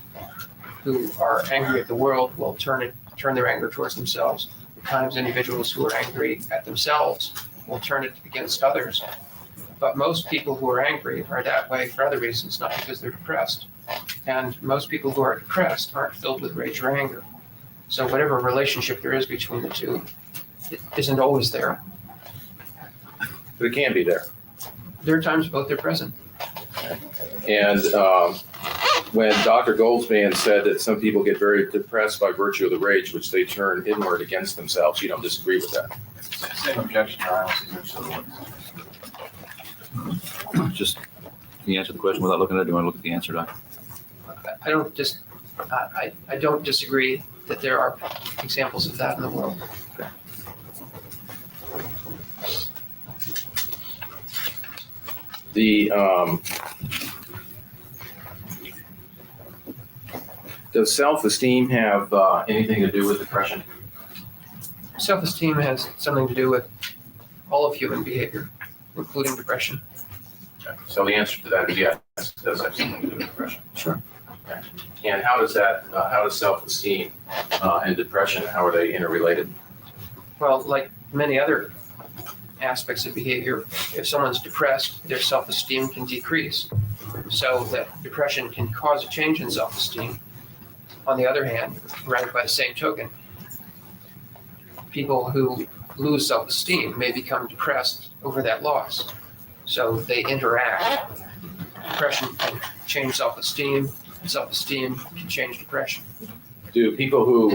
[SPEAKER 4] who are angry at the world will turn their anger towards themselves. At times individuals who are angry at themselves will turn it against others. But most people who are angry are that way for other reasons, not because they're depressed. And most people who are depressed aren't filled with rage or anger. So whatever relationship there is between the two, it isn't always there.
[SPEAKER 5] But it can be there.
[SPEAKER 4] There are times both are present.
[SPEAKER 5] And when Dr. Goldsman said that some people get very depressed by virtue of the rage, which they turn inward against themselves, you don't disagree with that?
[SPEAKER 7] Same objection, Your Honor.
[SPEAKER 6] Just, can you answer the question without looking at it? Do you want to look at the answer, Doc?
[SPEAKER 4] I don't disagree that there are examples of that in the world.
[SPEAKER 5] The does self-esteem have anything to do with depression?
[SPEAKER 4] Self-esteem has something to do with all of human behavior, including depression.
[SPEAKER 5] Okay. So the answer to that is yes, it does have something to do with depression.
[SPEAKER 4] Sure.
[SPEAKER 5] Okay. And how does self-esteem and depression, how are they interrelated?
[SPEAKER 4] Well, like many other aspects of behavior, if someone's depressed, their self-esteem can decrease. So that depression can cause a change in self-esteem. On the other hand, right by the same token, people who lose self-esteem may become depressed over that loss. So they interact. Depression can change self-esteem, and self-esteem can change depression.
[SPEAKER 5] Do people who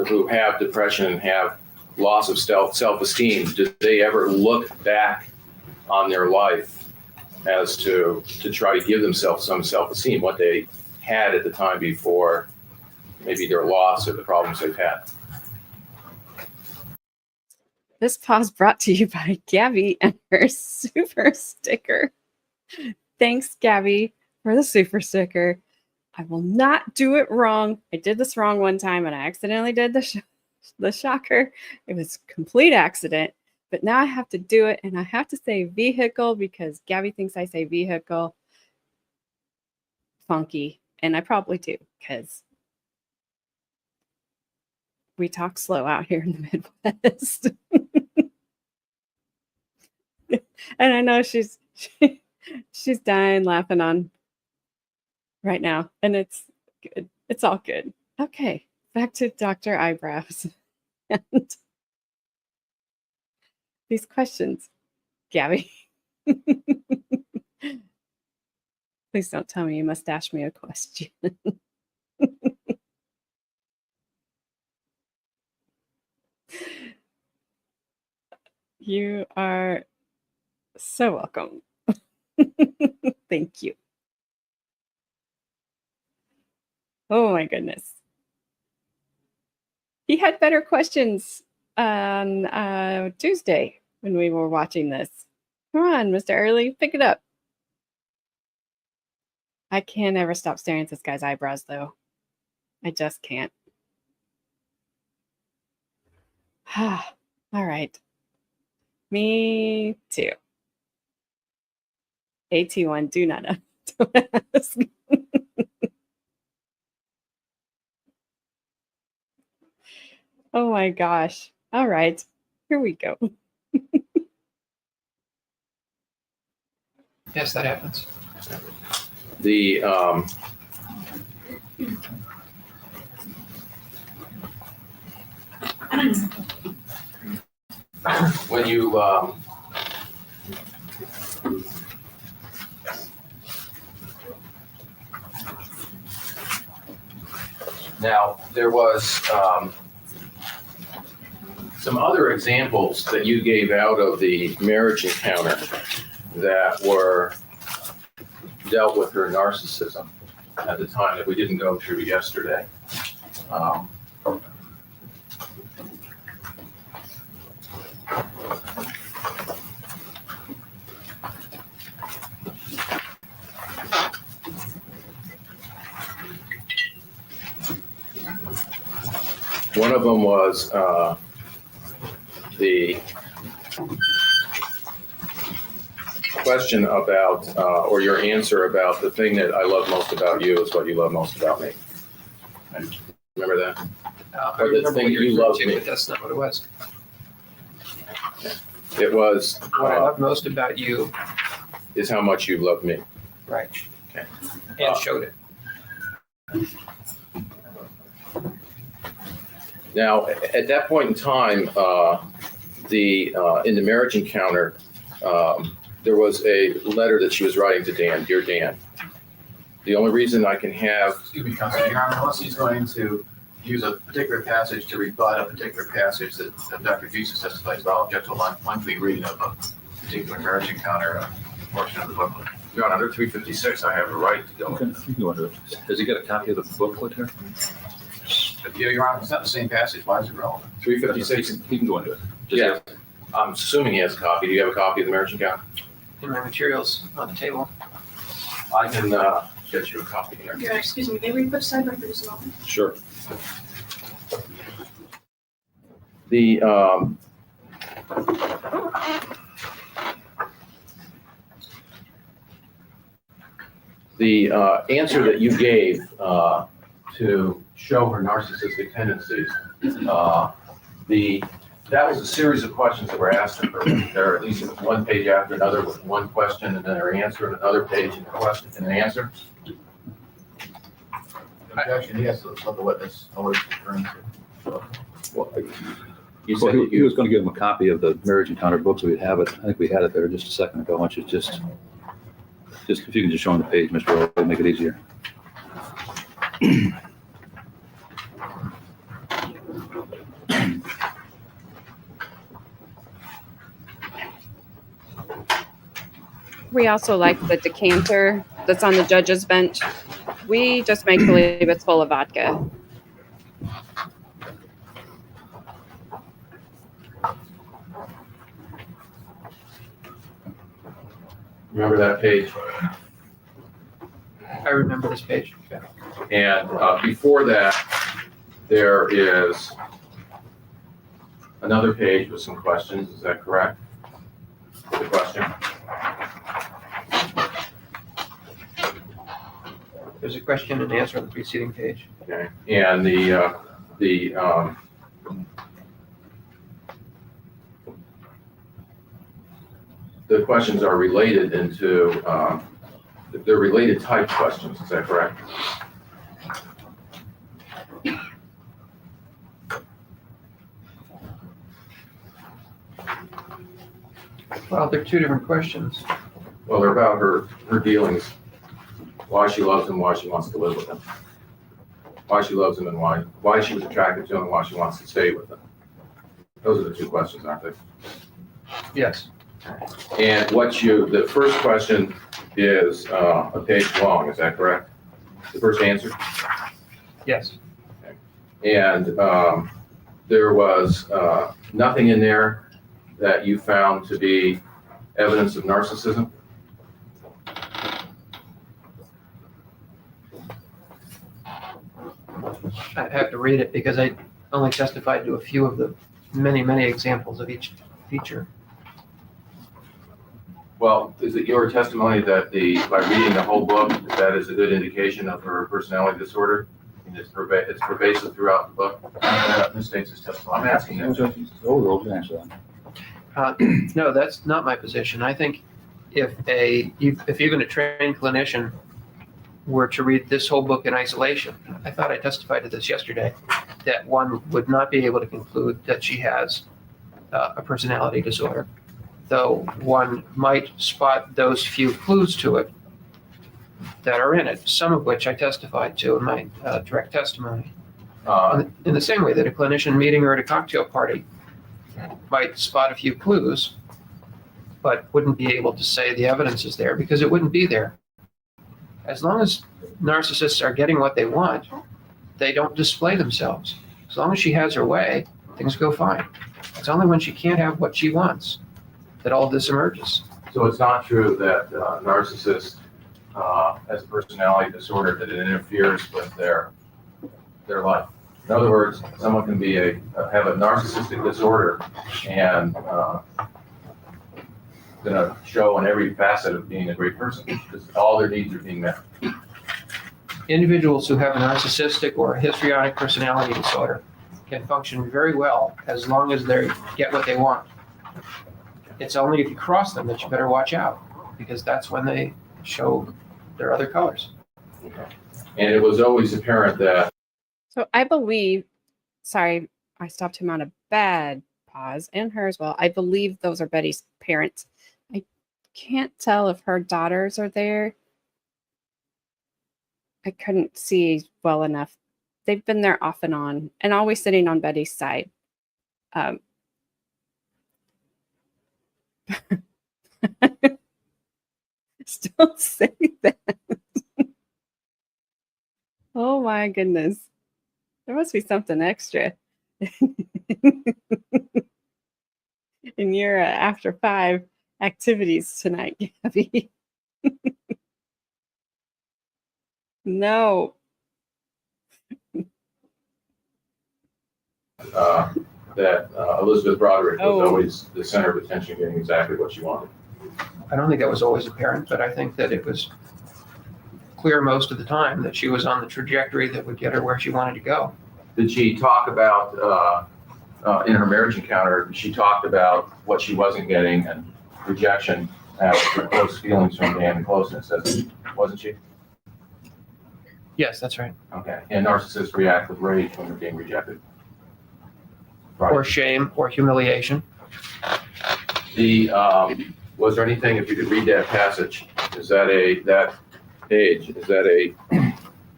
[SPEAKER 5] who have depression and have loss of self-esteem, do they ever look back on their life as to try to give themselves some self-esteem, what they had at the time before maybe their loss or the problems they've had?
[SPEAKER 2] This pause brought to you by Gabby and her super sticker. Thanks, Gabby, for the super sticker. I will not do it wrong. I did this wrong one time and I accidentally did the shocker. It was a complete accident, but now I have to do it and I have to say vehicle because Gabby thinks I say vehicle funky, and I probably do because we talk slow out here in the Midwest. And I know she's dying laughing on right now, and it's good. It's all good. Okay, back to Dr. Eyebrows and these questions, Gabby. Please don't tell me you must ask me a question. You are so welcome. Thank you. Oh my goodness. He had better questions on Tuesday when we were watching this. Come on, Mr. Early, pick it up. I can't ever stop staring at this guy's eyebrows, though. I just can't. All right. Me too. AT1, do not ask.
[SPEAKER 8] Oh my gosh. All right. Here we go.
[SPEAKER 4] Yes, that happens.
[SPEAKER 5] The, when you, now, there was some other examples that you gave out of the marriage encounter that were dealt with her narcissism at the time that we didn't go through yesterday. One of them was the question about, or your answer about the thing that I love most about you is what you love most about me. Remember that?
[SPEAKER 4] I
[SPEAKER 5] Or the
[SPEAKER 4] remember
[SPEAKER 5] thing
[SPEAKER 4] what you
[SPEAKER 5] you
[SPEAKER 4] referred
[SPEAKER 5] love
[SPEAKER 4] to,
[SPEAKER 5] me.
[SPEAKER 4] but that's not what it was.
[SPEAKER 5] It was,
[SPEAKER 4] What I love most about you,
[SPEAKER 5] is how much you love me.
[SPEAKER 4] right?
[SPEAKER 5] Okay.
[SPEAKER 4] And showed it.
[SPEAKER 5] Now, at that point in time, in the marriage encounter, there was a letter that she was writing to Dan, Dear Dan. The only reason I can have,
[SPEAKER 7] Excuse me, Councilor, Your Honor, unless he's going to use a particular passage to rebut a particular passage that Dr. Jesus testifies about, I'll object to a lengthy reading of a particular marriage encounter portion of the booklet.
[SPEAKER 3] Your Honor, under 356, I have a right to go.
[SPEAKER 6] You can go into it. Has he got a copy of the booklet here?
[SPEAKER 7] Yeah, Your Honor, it's not the same passage. Why is it relevant?
[SPEAKER 5] 356,
[SPEAKER 6] He can go into it. Just
[SPEAKER 5] yeah, I'm assuming he has a copy. Do you have a copy of the marriage encounter?
[SPEAKER 4] In my materials on the table.
[SPEAKER 5] I can get you a copy here.
[SPEAKER 9] Yeah, excuse me, may we put sidebar for just a moment?
[SPEAKER 6] Sure.
[SPEAKER 5] The answer that you gave to show her narcissistic tendencies, that was a series of questions that were asked of her. There are at least one page after another with one question and then her answer, and another page and a question and an answer.
[SPEAKER 7] Objection, he has to let the witness know what he's referring to.
[SPEAKER 5] Well, you
[SPEAKER 6] Well,
[SPEAKER 5] said that
[SPEAKER 6] he was going to give him a copy of the marriage encounter book, so we'd have it. I think we had it there just a second ago. Why don't you just if you can just show him the page, Mr. Earl, it'll make it easier.
[SPEAKER 8] We also like the decanter that's on the judge's bench. We just make believe it's full of vodka.
[SPEAKER 5] remember that page.
[SPEAKER 4] I remember this page. Yeah.
[SPEAKER 5] And before that, there is another page with some questions. Is that correct? The question.
[SPEAKER 4] There's a question and answer on the preceding page.
[SPEAKER 5] Okay. And the questions are related into, they're related type questions. Is that correct?
[SPEAKER 4] Well, they're two different questions.
[SPEAKER 5] Well, they're about her dealings, why she loves him, why she wants to live with him, why she loves him and why she was attracted to him and why she wants to stay with him. Those are the two questions, aren't they?
[SPEAKER 4] Yes.
[SPEAKER 5] And the first question is a page long, is that correct? The first answer?
[SPEAKER 4] Yes.
[SPEAKER 5] And there was nothing in there that you found to be evidence of narcissism?
[SPEAKER 4] I'd have to read it because I only testified to a few of the many, many examples of each feature.
[SPEAKER 5] Well, is it your testimony that by reading the whole book, that is a good indication of her personality disorder?
[SPEAKER 3] it's pervasive throughout the book.
[SPEAKER 7] Who states his testimony?
[SPEAKER 6] I'm asking you. Oh, answer that.
[SPEAKER 4] No, that's not my position. I think if even a trained clinician were to read this whole book in isolation, I thought I testified to this yesterday, that one would not be able to conclude that she has a personality disorder, though one might spot those few clues to it that are in it, some of which I testified to in my direct testimony. In the same way that a clinician meeting her at a cocktail party might spot a few clues, but wouldn't be able to say the evidence is there because it wouldn't be there. As long as narcissists are getting what they want, they don't display themselves. As long as she has her way, things go fine. It's only when she can't have what she wants that all this emerges.
[SPEAKER 3] So it's not true that narcissist has a personality disorder, that it interferes with their life. In other words, someone can be have a narcissistic disorder and gonna show in every facet of being a great person because all their needs are being met.
[SPEAKER 4] Individuals who have a narcissistic or histrionic personality disorder can function very well as long as they get what they want. It's only if you cross them that you better watch out, because that's when they show their other colors.
[SPEAKER 3] And it was always apparent that
[SPEAKER 8] So I believe, sorry, I stopped him on a bad pause, and her as well. I believe those are Betty's parents. I can't tell if her daughters are there. I couldn't see well enough. They've been there off and on, and always sitting on Betty's side. Still say that. Oh my goodness. There must be something extra in your after 5 activities tonight, Gabby. No.
[SPEAKER 3] that Elizabeth Broderick was
[SPEAKER 8] Oh.
[SPEAKER 3] always the center of attention, getting exactly what she wanted.
[SPEAKER 4] I don't think that was always apparent, but I think that it was clear most of the time that she was on the trajectory that would get her where she wanted to go.
[SPEAKER 3] Did she talk about, in her marriage encounter, she talked about what she wasn't getting and rejection, close feelings from Dan and closeness, wasn't she?
[SPEAKER 4] Yes, that's right.
[SPEAKER 3] Okay. And narcissists react with rage when they're being rejected. Right.
[SPEAKER 4] Or shame or humiliation.
[SPEAKER 3] Was there anything, if you could read that passage, is that a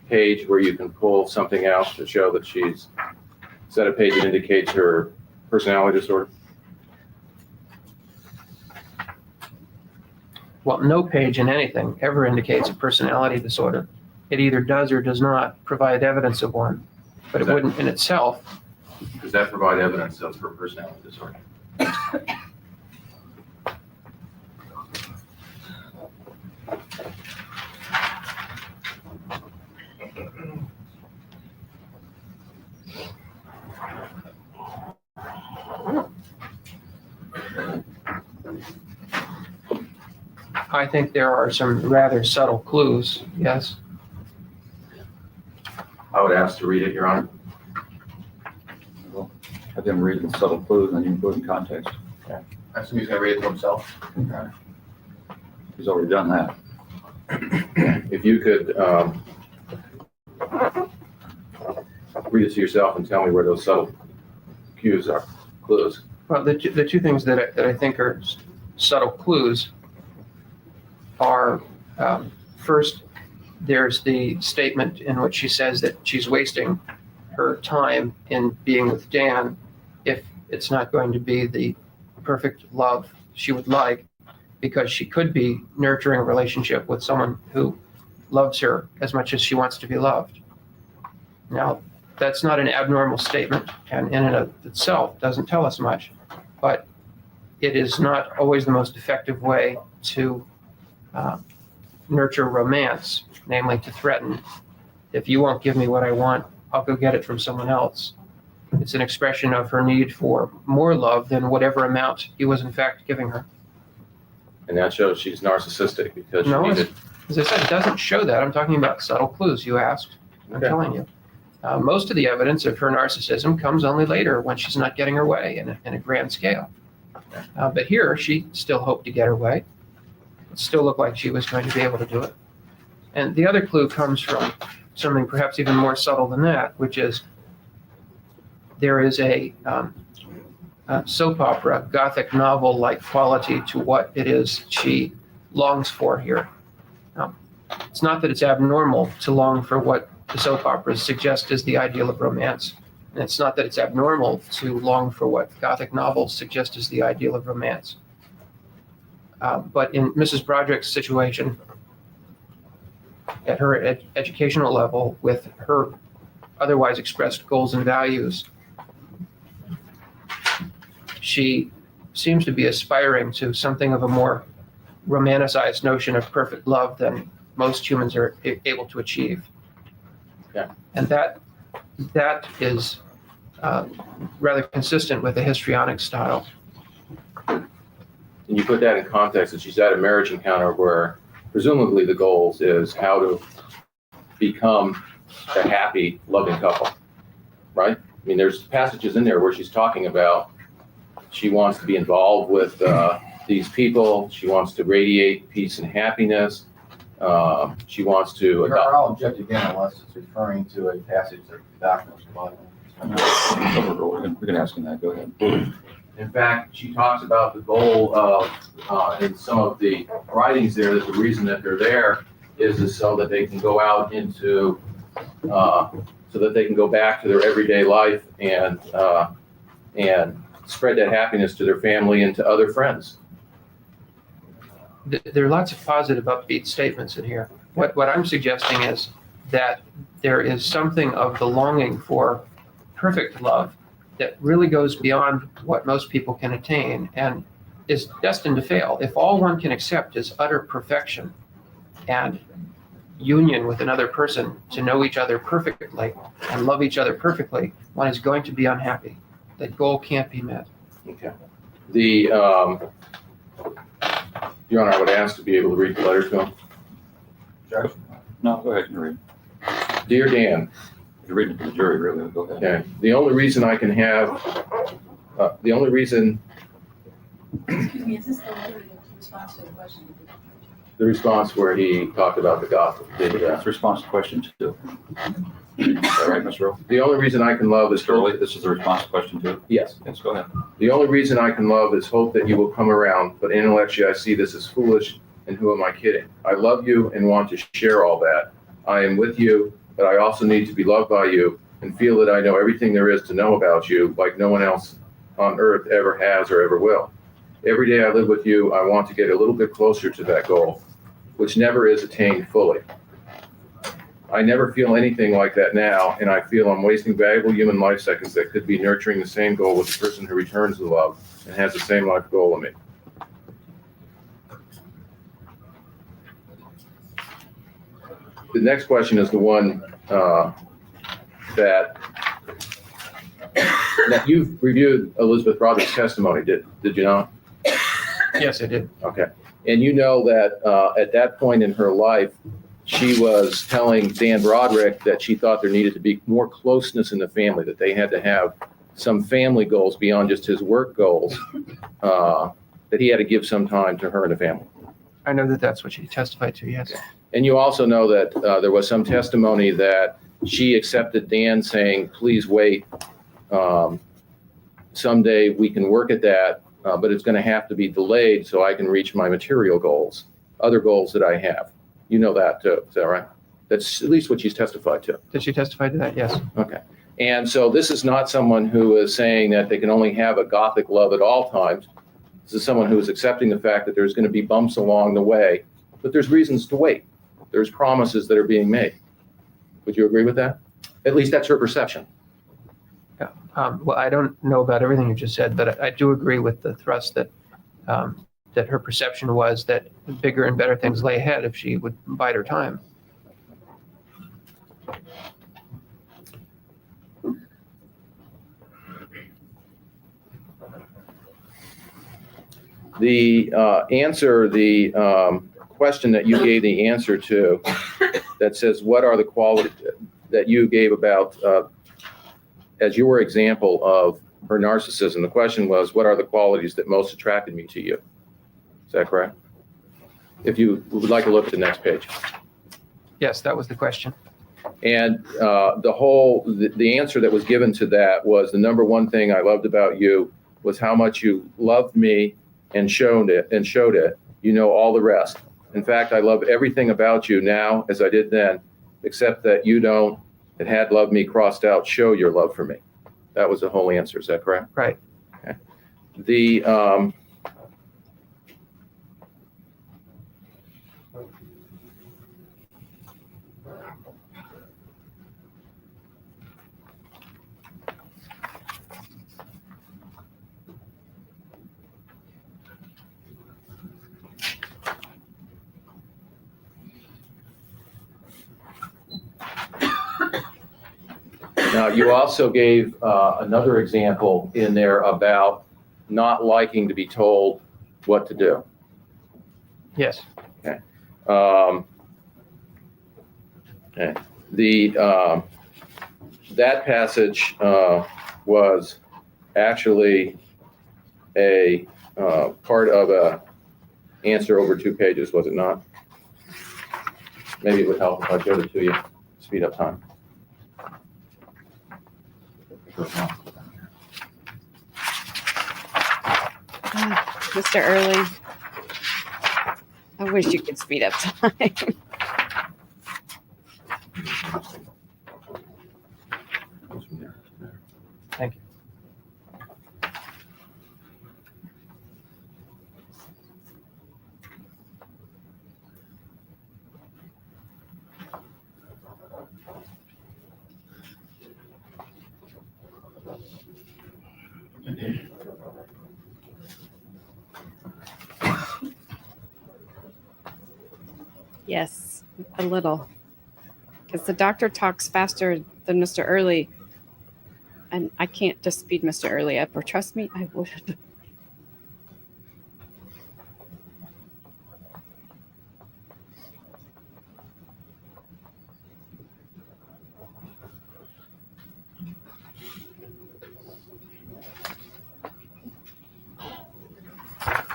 [SPEAKER 3] page where you can pull something out to show that is that a page that indicates her personality disorder?
[SPEAKER 4] Well, no page in anything ever indicates a personality disorder. It either does or does not provide evidence of one, but it wouldn't in itself.
[SPEAKER 3] Does that provide evidence of her personality disorder?
[SPEAKER 4] I think there are some rather subtle clues, yes.
[SPEAKER 3] I would ask to read it, Your Honor.
[SPEAKER 6] Have them read the subtle clues and then you can put it in context.
[SPEAKER 7] I assume he's gonna read it to himself.
[SPEAKER 6] He's already done that.
[SPEAKER 3] If you could read it to yourself and tell me where those subtle clues are.
[SPEAKER 4] Well, the two things that I think are subtle clues are, first, there's the statement in which she says that she's wasting her time in being with Dan if it's not going to be the perfect love she would like, because she could be nurturing a relationship with someone who loves her as much as she wants to be loved. Now, that's not an abnormal statement, and in and of itself doesn't tell us much, but it is not always the most effective way to nurture romance, namely to threaten. If you won't give me what I want, I'll go get it from someone else. It's an expression of her need for more love than whatever amount he was in fact giving her.
[SPEAKER 3] And that shows she's narcissistic because she
[SPEAKER 4] No,
[SPEAKER 3] needed.
[SPEAKER 4] as I said, it doesn't show that. I'm talking about subtle clues you asked. I'm
[SPEAKER 3] Okay.
[SPEAKER 4] telling you. Most of the evidence of her narcissism comes only later when she's not getting her way in a grand scale. But here, she still hoped to get her way. It still looked like she was going to be able to do it. And the other clue comes from something perhaps even more subtle than that, which is there is a soap opera, Gothic novel-like quality to what it is she longs for here. It's not that it's abnormal to long for what the soap operas suggest is the ideal of romance. And it's not that it's abnormal to long for what Gothic novels suggest is the ideal of romance. But in Mrs. Broderick's situation, at her educational level, with her otherwise expressed goals and values, she seems to be aspiring to something of a more romanticized notion of perfect love than most humans are able to achieve.
[SPEAKER 3] Yeah.
[SPEAKER 4] And that is rather consistent with the histrionic style.
[SPEAKER 5] And you put that in context that she's at a marriage encounter where presumably the goals is how to become a happy, loving couple, right? I mean, there's passages in there where she's talking about she wants to be involved with these people. She wants to radiate peace and happiness. She wants to adopt.
[SPEAKER 7] I'll object again unless it's referring to a passage that the documents provided.
[SPEAKER 6] We can ask him that. Go ahead.
[SPEAKER 3] In fact, she talks about the goal of, in some of the writings there, that the reason that they're there is so that they can go out into, so that they can go back to their everyday life and spread that happiness to their family and to other friends.
[SPEAKER 4] There are lots of positive, upbeat statements in here. What I'm suggesting is that there is something of the longing for perfect love that really goes beyond what most people can attain and is destined to fail. If all one can accept is utter perfection and union with another person to know each other perfectly and love each other perfectly, one is going to be unhappy. That goal can't be met.
[SPEAKER 5] Okay. Your Honor, I would ask to be able to read the letter to him.
[SPEAKER 6] No, go ahead. You read.
[SPEAKER 5] Dear Dan,
[SPEAKER 6] You're reading it to the jury, really. Go ahead.
[SPEAKER 5] okay, the only reason I can have, the only reason,
[SPEAKER 9] Excuse me, is this the letter in response to the question?
[SPEAKER 5] the response where he talked about the gospel,
[SPEAKER 6] It's response to question 2. Is that right, Mr. Earl?
[SPEAKER 5] the only reason I can love is
[SPEAKER 6] Mr. Early, this is the response to question 2.
[SPEAKER 5] Yes.
[SPEAKER 6] Yes, go ahead.
[SPEAKER 5] The only reason I can love is hope that you will come around, but intellectually I see this as foolish, and who am I kidding? I love you and want to share all that. I am with you, but I also need to be loved by you and feel that I know everything there is to know about you, like no one else on earth ever has or ever will. Every day I live with you, I want to get a little bit closer to that goal, which never is attained fully. I never feel anything like that now, and I feel I'm wasting valuable human life seconds that could be nurturing the same goal with the person who returns the love and has the same life goal in me. The next question is the one that you've reviewed Elizabeth Broderick's testimony, did you not?
[SPEAKER 4] Yes, I did.
[SPEAKER 5] Okay. And you know that at that point in her life, she was telling Dan Broderick that she thought there needed to be more closeness in the family, that they had to have some family goals beyond just his work goals, that he had to give some time to her and the family.
[SPEAKER 4] I know that that's what she testified to, yes.
[SPEAKER 5] And you also know that there was some testimony that she accepted Dan saying, please wait, someday we can work at that, but it's going to have to be delayed so I can reach my material goals, other goals that I have. You know that too, is that right? That's at least what she's testified to.
[SPEAKER 4] Did she testify to that? Yes.
[SPEAKER 5] Okay. And so this is not someone who is saying that they can only have a Gothic love at all times. This is someone who is accepting the fact that there's going to be bumps along the way, but there's reasons to wait. There's promises that are being made. Would you agree with that? At least that's her perception.
[SPEAKER 4] Yeah. Well, I don't know about everything you just said, but I do agree with the thrust that that her perception was that bigger and better things lay ahead if she would bide her time.
[SPEAKER 5] The question that you gave the answer to that says, what are the that you gave about, as your example of her narcissism. The question was, what are the qualities that most attracted me to you? Is that correct? If you would like to look at the next page.
[SPEAKER 4] Yes, that was the question.
[SPEAKER 5] And the answer that was given to that was the number one thing I loved about you was how much you loved me and showed it. You know all the rest. In fact, I love everything about you now as I did then, except that you don't, it had love me crossed out, show your love for me. That was the whole answer. Is that correct?
[SPEAKER 4] Right.
[SPEAKER 5] Okay. The, Now, you also gave another example in there about not liking to be told what to do.
[SPEAKER 4] Yes.
[SPEAKER 5] Okay. That passage was actually a part of a answer over 2 pages, was it not? Maybe it would help if I showed it to you, speed up time.
[SPEAKER 8] Mr. Early, I wish you could speed up time.
[SPEAKER 4] Thank you.
[SPEAKER 8] Yes, a little. Because the doctor talks faster than Mr. Early. And I can't just speed Mr. Early up, or trust me, I would.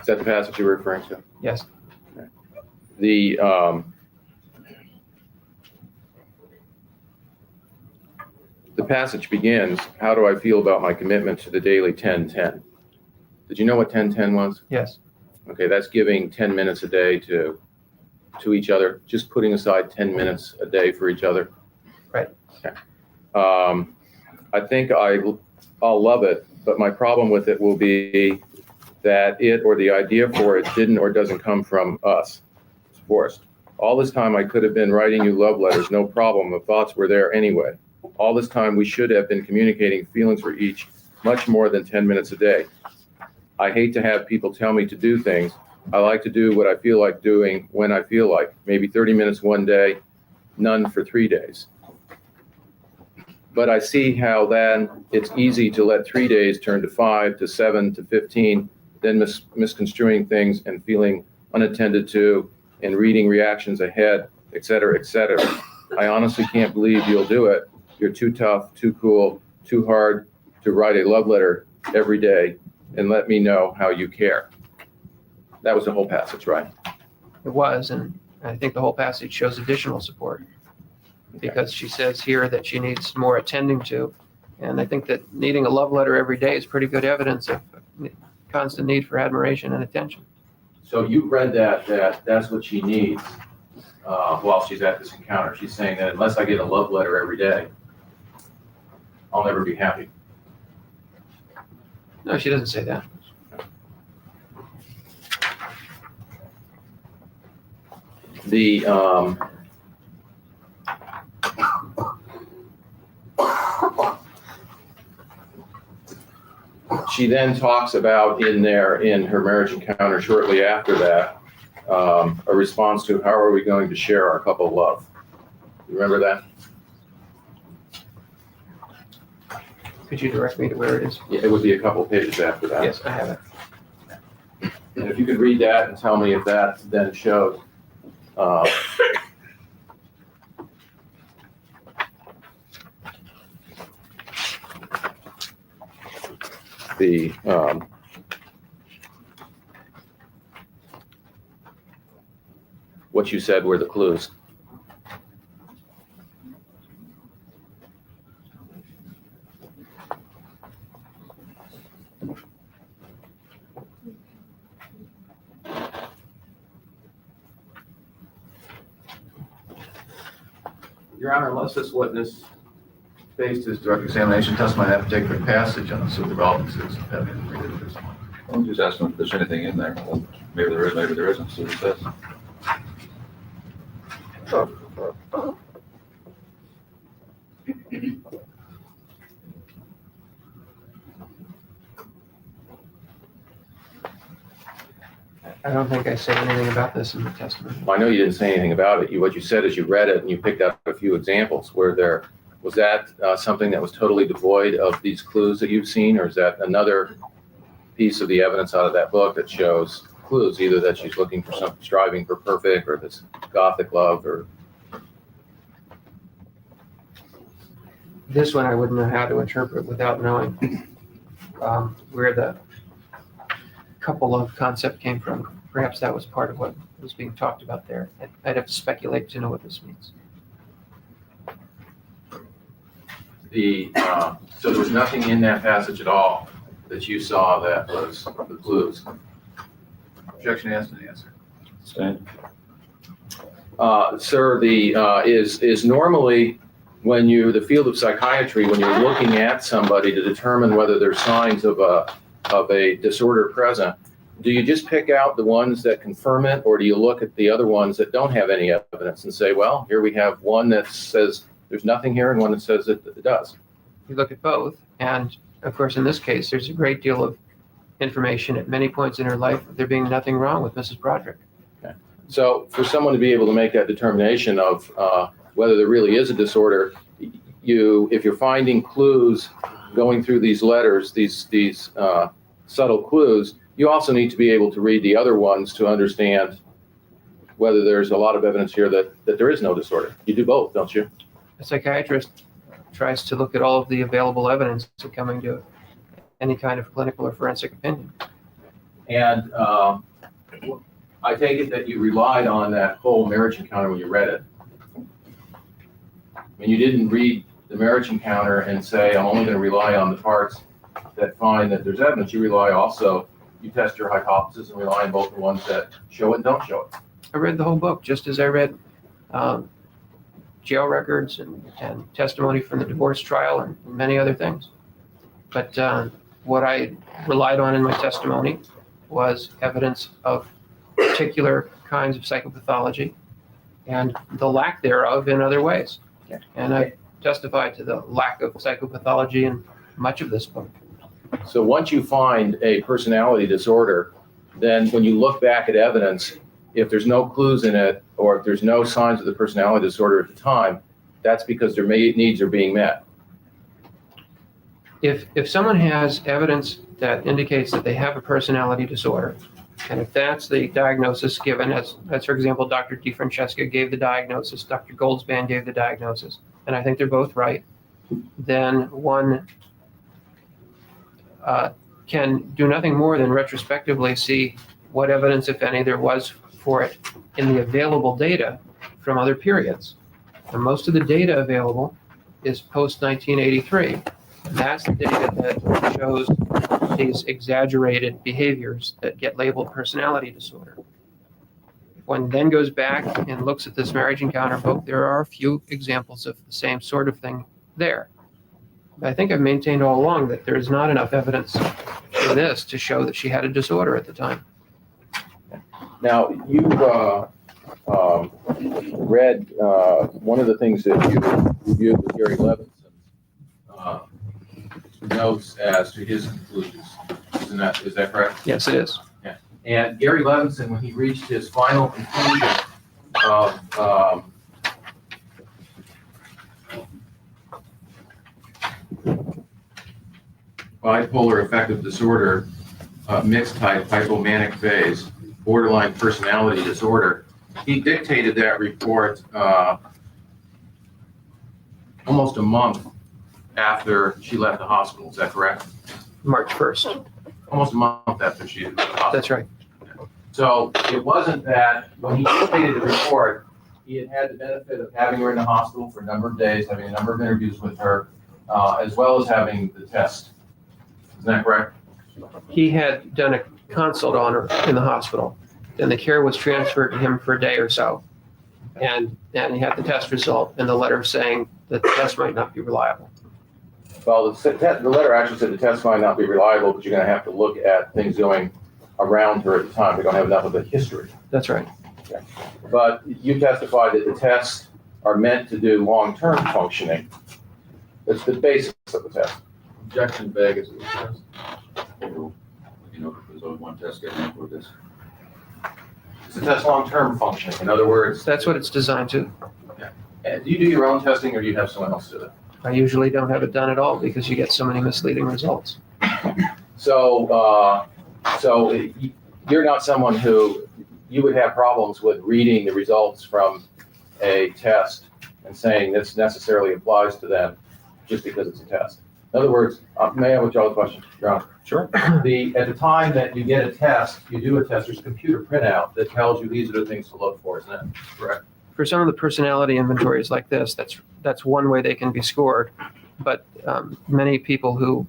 [SPEAKER 5] Is that the passage you were referring to?
[SPEAKER 4] Yes.
[SPEAKER 5] The passage begins, how do I feel about my commitment to the daily 10-10? Did you know what 10-10 was?
[SPEAKER 4] Yes.
[SPEAKER 5] Okay, that's giving 10 minutes a day to each other, just putting aside 10 minutes a day for each other.
[SPEAKER 4] Right.
[SPEAKER 5] Okay. I think I'll love it, but my problem with it will be that it or the idea for it didn't or doesn't come from us. It's forced. All this time I could have been writing you love letters, no problem. The thoughts were there anyway. All this time we should have been communicating feelings for each much more than 10 minutes a day. I hate to have people tell me to do things. I like to do what I feel like doing when I feel like. Maybe 30 minutes one day, none for 3 days. But I see how then it's easy to let 3 days turn to 5 to 7 to 15, then misconstruing things and feeling unattended to and reading reactions ahead, et cetera, et cetera. I honestly can't believe you'll do it. You're too tough, too cool, too hard to write a love letter every day and let me know how you care. That was the whole passage, right?
[SPEAKER 4] It was, and I think the whole passage shows additional support because she says here that she needs more attending to. And I think that needing a love letter every day is pretty good evidence of constant need for admiration and attention.
[SPEAKER 5] So you read that's what she needs while she's at this encounter. She's saying that unless I get a love letter every day, I'll never be happy.
[SPEAKER 4] No, she doesn't say that.
[SPEAKER 5] The she then talks about in her marriage encounter shortly after that, a response to how are we going to share our couple love? You remember that?
[SPEAKER 4] Could you direct me to where it is?
[SPEAKER 5] Yeah, it would be a couple pages after that.
[SPEAKER 4] Yes, I have it.
[SPEAKER 5] And if you could read that and tell me if that then shows. the, what you said were the clues.
[SPEAKER 7] Your Honor, unless this witness based his direct examination testimony on that particular passage on the relevance of this.
[SPEAKER 6] I'm just asking if there's anything in there. Well, maybe there is, maybe there isn't, so it says.
[SPEAKER 4] I don't think I said anything about this in the testimony.
[SPEAKER 5] I know you didn't say anything about it. What you said is you read it and you picked out a few examples. Was that something that was totally devoid of these clues that you've seen, or is that another piece of the evidence out of that book that shows clues, either that she's looking for some striving for perfect, or this gothic love, or
[SPEAKER 4] This one I wouldn't know how to interpret without knowing where the couple of concept came from. Perhaps that was part of what was being talked about there. I'd have to speculate to know what this means.
[SPEAKER 5] so there was nothing in that passage at all that you saw that was the clues.
[SPEAKER 7] Objection asked and answered.
[SPEAKER 6] Stand.
[SPEAKER 5] Sir, is normally when the field of psychiatry, when you're looking at somebody to determine whether there's signs of a disorder present, do you just pick out the ones that confirm it, or do you look at the other ones that don't have any evidence and say, well, here we have one that says there's nothing here and one that says it does?
[SPEAKER 4] You look at both, and of course, in this case, there's a great deal of information at many points in her life of there being nothing wrong with Mrs. Broderick.
[SPEAKER 5] Okay. So for someone to be able to make that determination of whether there really is a disorder, if you're finding clues going through these letters, these subtle clues, you also need to be able to read the other ones to understand whether there's a lot of evidence here that there is no disorder. You do both, don't you?
[SPEAKER 4] A psychiatrist tries to look at all of the available evidence to coming to any kind of clinical or forensic opinion.
[SPEAKER 5] And I take it that you relied on that whole marriage encounter when you read it. I mean, you didn't read the marriage encounter and say, I'm only going to rely on the parts that find that there's evidence. You test your hypothesis and rely on both the ones that show it and don't show it.
[SPEAKER 4] I read the whole book, just as I read jail records and testimony from the divorce trial and many other things. But what I relied on in my testimony was evidence of particular kinds of psychopathology and the lack thereof in other ways. And I testified to the lack of psychopathology in much of this book.
[SPEAKER 5] So once you find a personality disorder, then when you look back at evidence, if there's no clues in it, or if there's no signs of the personality disorder at the time, that's because their needs are being met.
[SPEAKER 4] If someone has evidence that indicates that they have a personality disorder, and if that's the diagnosis given, as for example, Dr. DeFrancesca gave the diagnosis, Dr. Goldspan gave the diagnosis, and I think they're both right, then one can do nothing more than retrospectively see what evidence, if any, there was for it in the available data from other periods. And most of the data available is post-1983. And that's the data that shows these exaggerated behaviors that get labeled personality disorder. If one then goes back and looks at this marriage encounter book, there are a few examples of the same sort of thing there. But I think I've maintained all along that there is not enough evidence for this to show that she had a disorder at the time.
[SPEAKER 5] Now, you read one of the things that you reviewed with Gary Levinson's notes as to his conclusions. Is that correct?
[SPEAKER 4] Yes, it is.
[SPEAKER 5] Yeah. And Gary Levinson, when he reached his final conclusion of bipolar affective disorder, mixed type hypomanic phase, borderline personality disorder, he dictated that report almost a month after she left the hospital. Is that correct?
[SPEAKER 4] March 1st.
[SPEAKER 3] Almost a month after she was in the hospital.
[SPEAKER 4] That's right.
[SPEAKER 3] So it wasn't that when he completed the report, he had had the benefit of having her in the hospital for a number of days, having a number of interviews with her, as well as having the test. Isn't that correct?
[SPEAKER 4] He had done a consult on her in the hospital. Then the care was transferred to him for a day or so. And he had the test result and the letter saying that the test might not be reliable.
[SPEAKER 3] Well, the letter actually said the test might not be reliable, but you're going to have to look at things going around her at the time. We don't have enough of a history.
[SPEAKER 4] That's right.
[SPEAKER 3] But you testified that the tests are meant to do long-term functioning. That's the basics of the test.
[SPEAKER 7] Objection vague as it was.
[SPEAKER 6] You know, there's only one test getting for this.
[SPEAKER 3] It's a test long-term functioning. In other words,
[SPEAKER 4] That's what it's designed to.
[SPEAKER 3] do you do your own testing or do you have someone else do it?
[SPEAKER 4] I usually don't have it done at all because you get so many misleading results.
[SPEAKER 3] So you're not someone who you would have problems with reading the results from a test and saying this necessarily applies to them just because it's a test. In other words, may I withdraw the question, Your Honor?
[SPEAKER 6] Sure.
[SPEAKER 3] At the time that you get a test, you do a test, there's a computer printout that tells you these are the things to look for, isn't it? Correct.
[SPEAKER 4] For some of the personality inventories like this, that's one way they can be scored. But many people who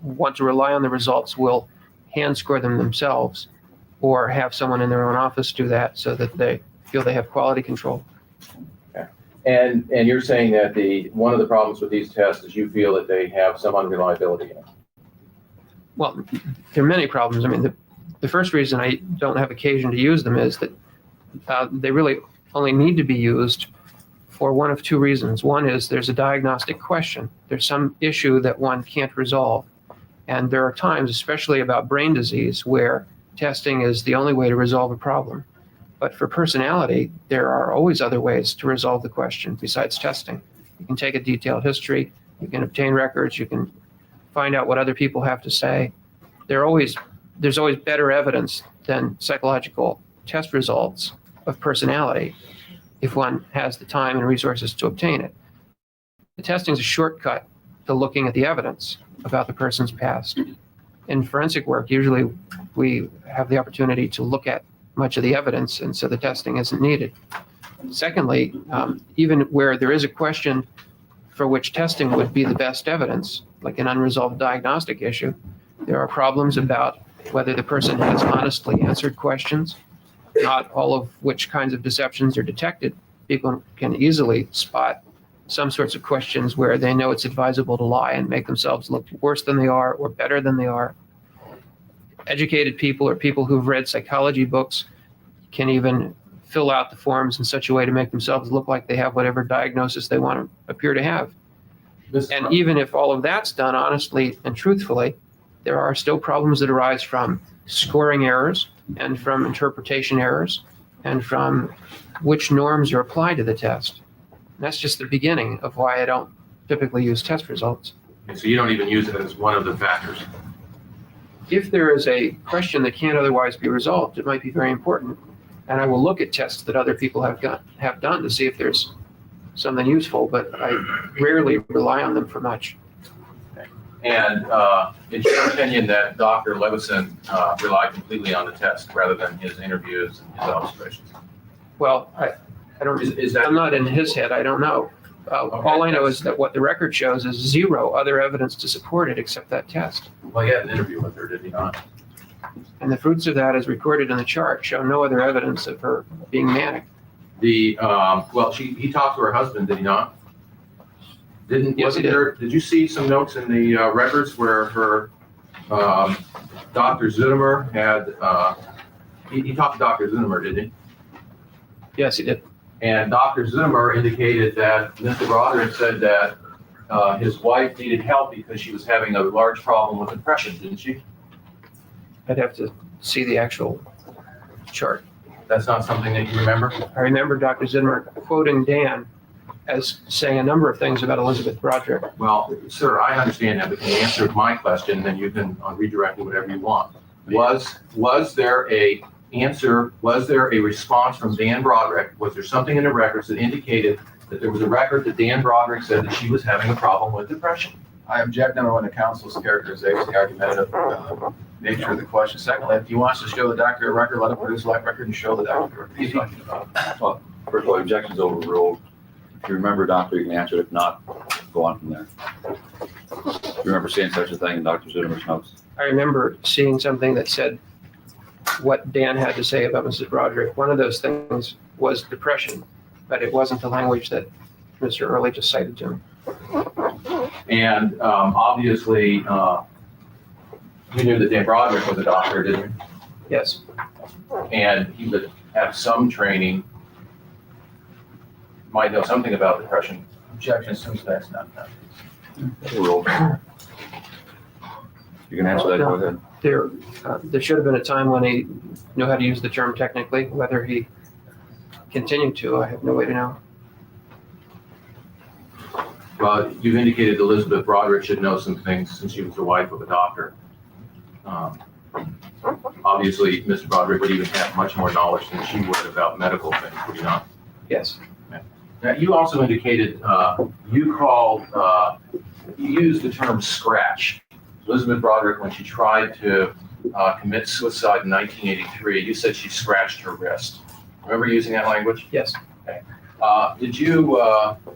[SPEAKER 4] want to rely on the results will hand score them themselves or have someone in their own office do that so that they feel they have quality control.
[SPEAKER 3] And you're saying that one of the problems with these tests is you feel that they have some unreliability in it.
[SPEAKER 4] Well, there are many problems. I mean, the first reason I don't have occasion to use them is that they really only need to be used for one of two reasons. One is there's a diagnostic question. There's some issue that one can't resolve. And there are times, especially about brain disease, where testing is the only way to resolve a problem. But for personality, there are always other ways to resolve the question besides testing. You can take a detailed history, you can obtain records, you can find out what other people have to say. There's always better evidence than psychological test results of personality if one has the time and resources to obtain it. The testing is a shortcut to looking at the evidence about the person's past. In forensic work, usually we have the opportunity to look at much of the evidence, and so the testing isn't needed. Secondly, even where there is a question for which testing would be the best evidence, like an unresolved diagnostic issue, there are problems about whether the person has honestly answered questions, not all of which kinds of deceptions are detected. People can easily spot some sorts of questions where they know it's advisable to lie and make themselves look worse than they are or better than they are. Educated people or people who've read psychology books can even fill out the forms in such a way to make themselves look like they have whatever diagnosis they want to appear to have. And even if all of that's done honestly and truthfully, there are still problems that arise from scoring errors and from interpretation errors and from which norms are applied to the test. And that's just the beginning of why I don't typically use test results.
[SPEAKER 3] So you don't even use it as one of the factors.
[SPEAKER 4] If there is a question that can't otherwise be resolved, it might be very important. And I will look at tests that other people have done to see if there's something useful, but I rarely rely on them for much.
[SPEAKER 3] And it's your opinion that Dr. Levison relied completely on the test rather than his interviews and his observations?
[SPEAKER 4] Well, I don't.
[SPEAKER 3] Is that?
[SPEAKER 4] I'm not in his head. I don't know. All I know is that what the record shows is zero other evidence to support it except that test.
[SPEAKER 3] Well, he had an interview with her, did he not?
[SPEAKER 4] And the fruits of that, as recorded in the chart, show no other evidence of her being manic.
[SPEAKER 3] He talked to her husband, did he not?
[SPEAKER 4] Yes, he did.
[SPEAKER 3] Did you see some notes in the records where her Dr. Zunimer had, he talked to Dr. Zunimer, didn't he?
[SPEAKER 4] Yes, he did.
[SPEAKER 3] And Dr. Zunimer indicated that Mr. Broderick said that his wife needed help because she was having a large problem with depression, didn't she?
[SPEAKER 4] I'd have to see the actual chart.
[SPEAKER 3] That's not something that you remember?
[SPEAKER 4] I remember Dr. Zimmer quoting Dan as saying a number of things about Elizabeth Broderick.
[SPEAKER 3] Well, sir, I understand that, but can you answer my question, then you can redirect it whatever you want. Was there a response from Dan Broderick? Was there something in the records that indicated that there was a record that Dan Broderick said that she was having a problem with depression?
[SPEAKER 7] I object, number one, to counsel's characterization, the argumentative nature of the question. Secondly, if he wants to show the doctor a record, let him produce a live record and show the doctor what he's talking about.
[SPEAKER 6] Well, first of all, objection's overruled. If you remember, doctor, you can answer it. If not, go on from there. If you remember seeing such a thing in Dr. Zimmer's notes?
[SPEAKER 4] I remember seeing something that said what Dan had to say about Mrs. Broderick. One of those things was depression, but it wasn't the language that Mr. Early just cited to him.
[SPEAKER 3] And obviously, you knew that Dan Broderick was a doctor, didn't you?
[SPEAKER 4] Yes,
[SPEAKER 3] And he would have some training, might know something about depression.
[SPEAKER 7] Objection, since that's not done.
[SPEAKER 6] Overruled. You can answer that, go ahead.
[SPEAKER 4] there should have been a time when he knew how to use the term technically. Whether he continued to, I have no way to know.
[SPEAKER 3] Well, you've indicated Elizabeth Broderick should know some things since she was the wife of a doctor. Obviously, Mr. Broderick would even have much more knowledge than she would about medical things, would you not?
[SPEAKER 4] Yes,
[SPEAKER 3] Now, you also indicated, you used the term scratch. Elizabeth Broderick, when she tried to commit suicide in 1983, you said she scratched her wrist. Remember using that language?
[SPEAKER 4] yes,
[SPEAKER 3] Did you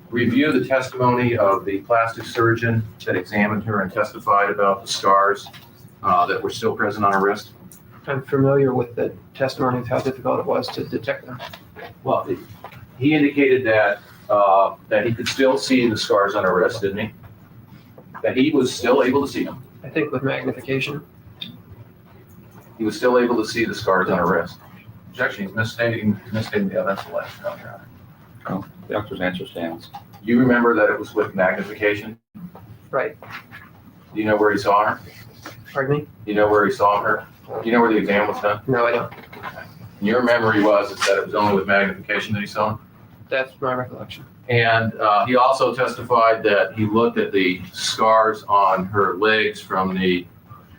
[SPEAKER 3] review the testimony of the plastic surgeon that examined her and testified about the scars that were still present on her wrist?
[SPEAKER 4] I'm familiar with the testimony of how difficult it was to detect them.
[SPEAKER 3] Well, he indicated that that he could still see the scars on her wrist, didn't he? That he was still able to see them.
[SPEAKER 4] I think with magnification.
[SPEAKER 3] He was still able to see the scars on her wrist.
[SPEAKER 7] Objection, he's misstating the evidence of last time, Your Honor.
[SPEAKER 6] Oh, the doctor's answer stands.
[SPEAKER 3] You remember that it was with magnification?
[SPEAKER 4] Right.
[SPEAKER 3] Do you know where he saw her?
[SPEAKER 4] Pardon me?
[SPEAKER 3] Do you know where he saw her? Do you know where the exam was done?
[SPEAKER 4] No, I don't.
[SPEAKER 3] Your memory was that it was only with magnification that he saw him?
[SPEAKER 4] That's my recollection.
[SPEAKER 3] And he also testified that he looked at the scars on her legs from the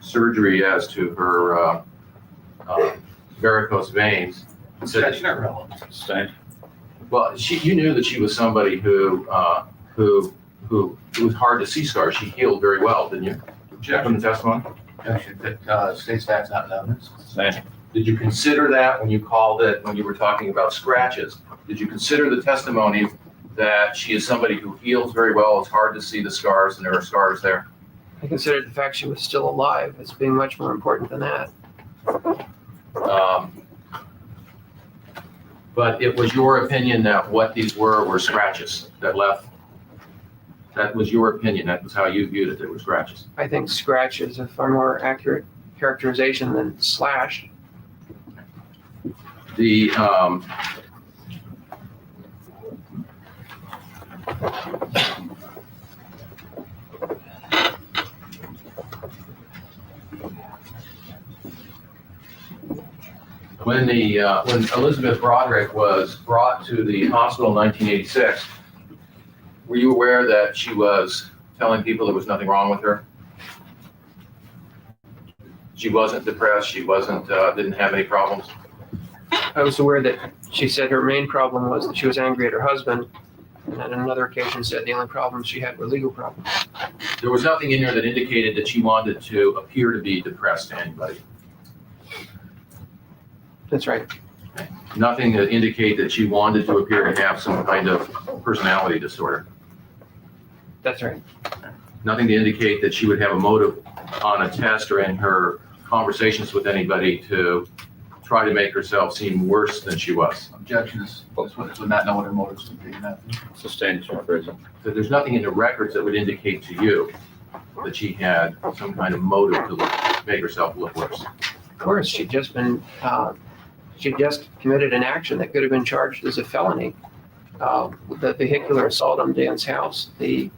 [SPEAKER 3] surgery as to her varicose veins. And said,
[SPEAKER 7] Objection, irrelevant.
[SPEAKER 6] Stand.
[SPEAKER 3] well, you knew that she was somebody who it was hard to see scars. She healed very well, didn't you? From
[SPEAKER 7] Objection,
[SPEAKER 3] the testimony?
[SPEAKER 7] objection, that states facts not in evidence.
[SPEAKER 6] Stand.
[SPEAKER 3] Did you consider that when you called it, when you were talking about scratches? Did you consider the testimony that she is somebody who heals very well? It's hard to see the scars, and there are scars there.
[SPEAKER 4] I considered the fact she was still alive as being much more important than that.
[SPEAKER 3] But it was your opinion that what these were scratches that left. That was your opinion. That was how you viewed it. They were scratches.
[SPEAKER 4] I think scratch is a far more accurate characterization than slash.
[SPEAKER 3] The when Elizabeth Broderick was brought to the hospital in 1986, were you aware that she was telling people there was nothing wrong with her? She wasn't depressed. She wasn't didn't have any problems.
[SPEAKER 4] I was aware that she said her main problem was that she was angry at her husband, and on another occasion said the only problems she had were legal problems.
[SPEAKER 3] There was nothing in there that indicated that she wanted to appear to be depressed to anybody.
[SPEAKER 4] That's right.
[SPEAKER 3] Nothing that indicated that she wanted to appear to have some kind of personality disorder.
[SPEAKER 4] That's right.
[SPEAKER 3] Nothing to indicate that she would have a motive on a test or in her conversations with anybody to try to make herself seem worse than she was.
[SPEAKER 7] Objection, this witness would not know what her motives would be. Nothing.
[SPEAKER 6] Sustained, Mr. Fraser.
[SPEAKER 3] So there's nothing in the records that would indicate to you that she had some kind of motive to make herself look worse.
[SPEAKER 4] Of course, she'd just committed an action that could have been charged as a felony. The vehicular assault on Dan's house, the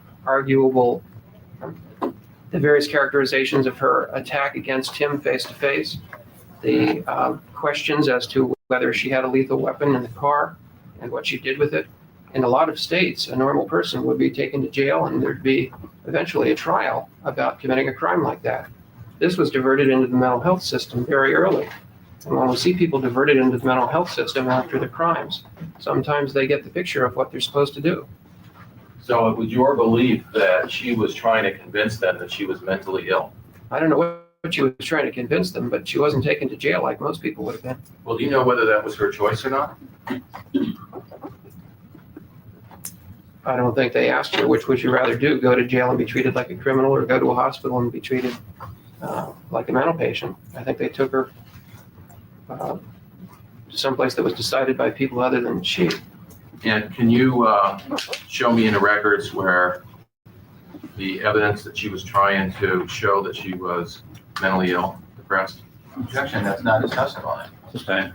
[SPEAKER 4] various characterizations of her attack against him face to face, the questions as to whether she had a lethal weapon in the car and what she did with it. In a lot of states, a normal person would be taken to jail and there'd be eventually a trial about committing a crime like that. This was diverted into the mental health system very early. And when we see people diverted into the mental health system after the crimes, sometimes they get the picture of what they're supposed to do.
[SPEAKER 3] So it was your belief that she was trying to convince them that she was mentally ill?
[SPEAKER 4] I don't know what she was trying to convince them, but she wasn't taken to jail like most people would have been.
[SPEAKER 3] Well, do you know whether that was her choice or not?
[SPEAKER 4] I don't think they asked her, which would you rather do, go to jail and be treated like a criminal or go to a hospital and be treated like a mental patient? I think they took her to someplace that was decided by people other than she.
[SPEAKER 3] And can you show me in the records where the evidence that she was trying to show that she was mentally ill, depressed?
[SPEAKER 7] Objection, that's not his testimony.
[SPEAKER 6] Sustained.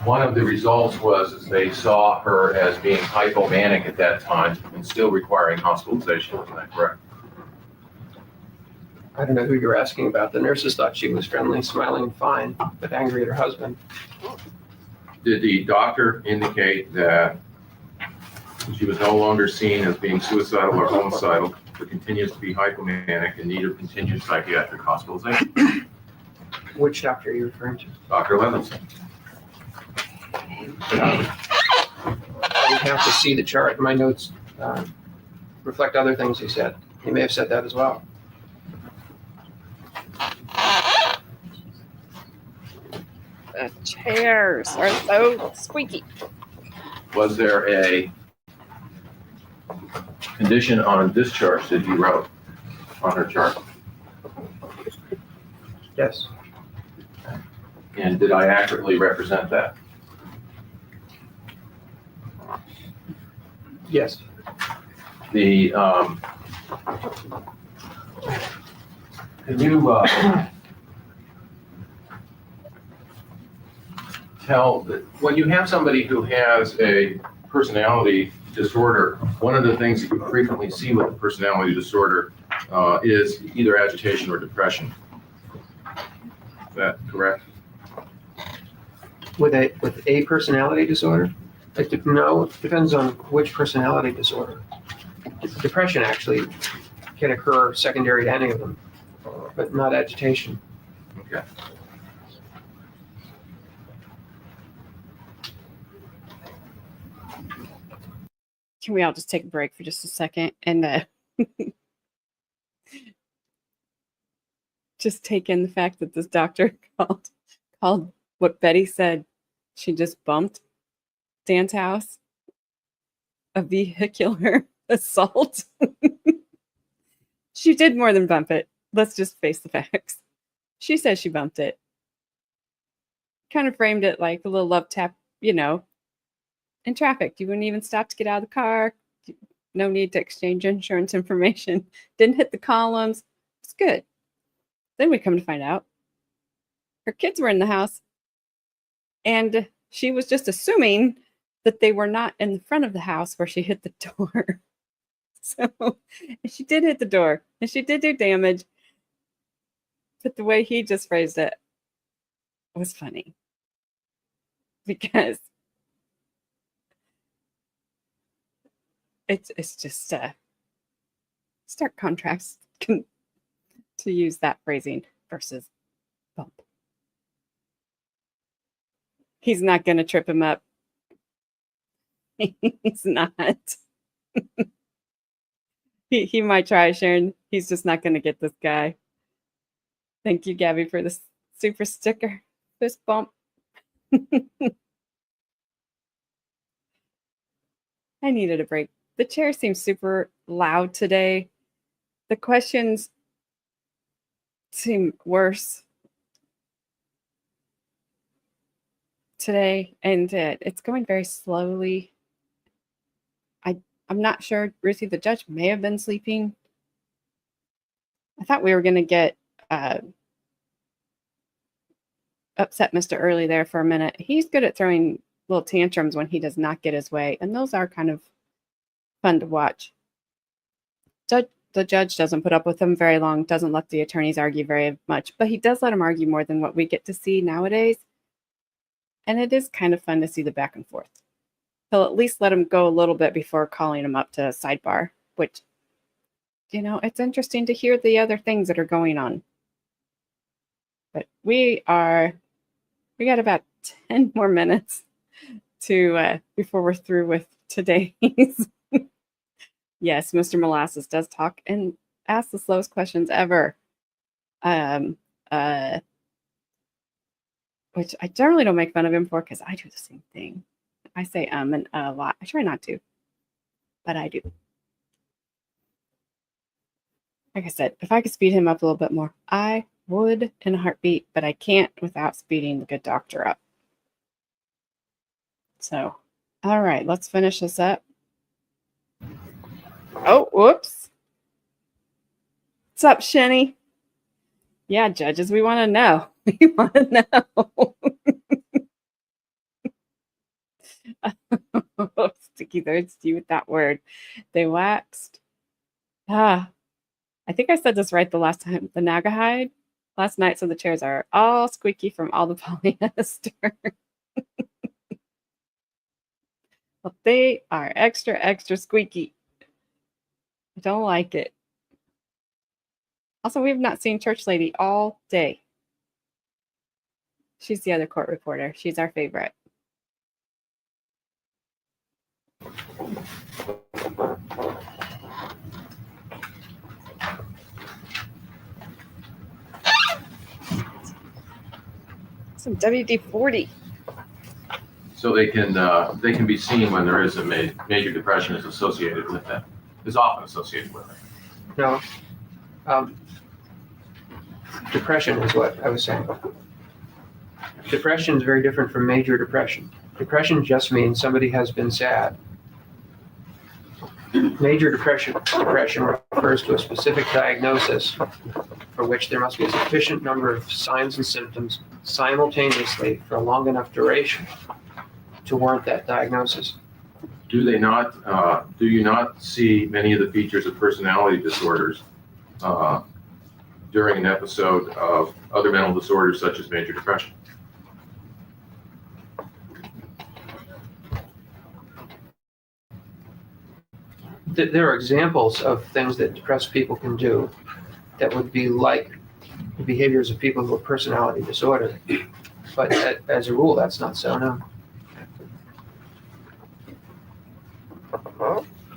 [SPEAKER 3] One of the results was they saw her as being hypomanic at that time and still requiring hospitalization. Isn't that correct?
[SPEAKER 4] I don't know who you're asking about. The nurses thought she was friendly, smiling, fine, but angry at her husband.
[SPEAKER 3] Did the doctor indicate that she was no longer seen as being suicidal or homicidal, but continues to be hypomanic and need of continued psychiatric hospitalization?
[SPEAKER 4] Which doctor are you referring to?
[SPEAKER 3] Dr. Levinson.
[SPEAKER 4] You have to see the chart. My notes reflect other things he said. He may have said that as well.
[SPEAKER 8] The chairs are so squeaky.
[SPEAKER 3] Was there a condition on discharge that you wrote on her chart?
[SPEAKER 4] Yes.
[SPEAKER 3] And did I accurately represent that?
[SPEAKER 4] Yes.
[SPEAKER 3] The, can you tell that when you have somebody who has a personality disorder, one of the things that you frequently see with a personality disorder is either agitation or depression. Is that correct?
[SPEAKER 4] With a personality disorder? No, it depends on which personality disorder. Depression actually can occur secondary to any of them, but not agitation.
[SPEAKER 3] Okay.
[SPEAKER 8] Can we all just take a break for just a second and just take in the fact that this doctor called what Betty said she just bumped Dan's house a vehicular assault? She did more than bump it. Let's just face the facts. She says she bumped it. Kind of framed it like a little love tap, in traffic. You wouldn't even stop to get out of the car. No need to exchange insurance information. Didn't hit the columns. It's good. Then we come to find out her kids were in the house and she was just assuming that they were not in the front of the house where she hit the door. So she did hit the door and she did do damage. But the way he just phrased it was funny because it's just stark contrast to use that phrasing versus bump. He's not going to trip him up. He's not. He might try, Sharon. He's just not going to get this guy. Thank you, Gabby, for this super sticker. Fist bump. I needed a break. The chair seems super loud today. The questions seem worse today, and it's going very slowly. I'm not sure. Ruthie, the judge, may have been sleeping. I thought we were going to get upset Mr. Early there for a minute. He's good at throwing little tantrums when he does not get his way, and those are kind of fun to watch. The judge doesn't put up with them very long, doesn't let the attorneys argue very much, but he does let them argue more than what we get to see nowadays. And it is kind of fun to see the back and forth. he'll at least let him go a little bit before calling him up to sidebar, which, it's interesting to hear the other things that are going on. But we got about 10 more minutes to before we're through with today's. Yes, Mr. Molasses does talk and ask the slowest questions ever. Which I generally don't make fun of him for because I do the same thing. I say and a lot. I try not to, but I do. Like I said, if I could speed him up a little bit more, I would in a heartbeat, but I can't without speeding the good doctor up. So, all right, let's finish this up. Oh, whoops. What's up, Shenny? Yeah, judges, we want to know. We want to know. Oh, sticky thirds to you with that word. They waxed. I think I said this right the last time. The Naga hide last night, so the chairs are all squeaky from all the polyester. Well, they are extra, extra squeaky. I don't like it. Also, we have not seen Church Lady all day. She's the other court reporter. She's our favorite. Some WD-40.
[SPEAKER 3] So they can be seen when there is a major depression is associated with them, is often associated with it.
[SPEAKER 4] No. Depression is what I was saying. Depression is very different from major depression. Depression just means somebody has been sad. Major depression refers to a specific diagnosis for which there must be a sufficient number of signs and symptoms simultaneously for a long enough duration to warrant that diagnosis.
[SPEAKER 3] Do you not see many of the features of personality disorders during an episode of other mental disorders such as major depression?
[SPEAKER 4] There are examples of things that depressed people can do that would be like the behaviors of people who have personality disorder. But as a rule, that's not so, no.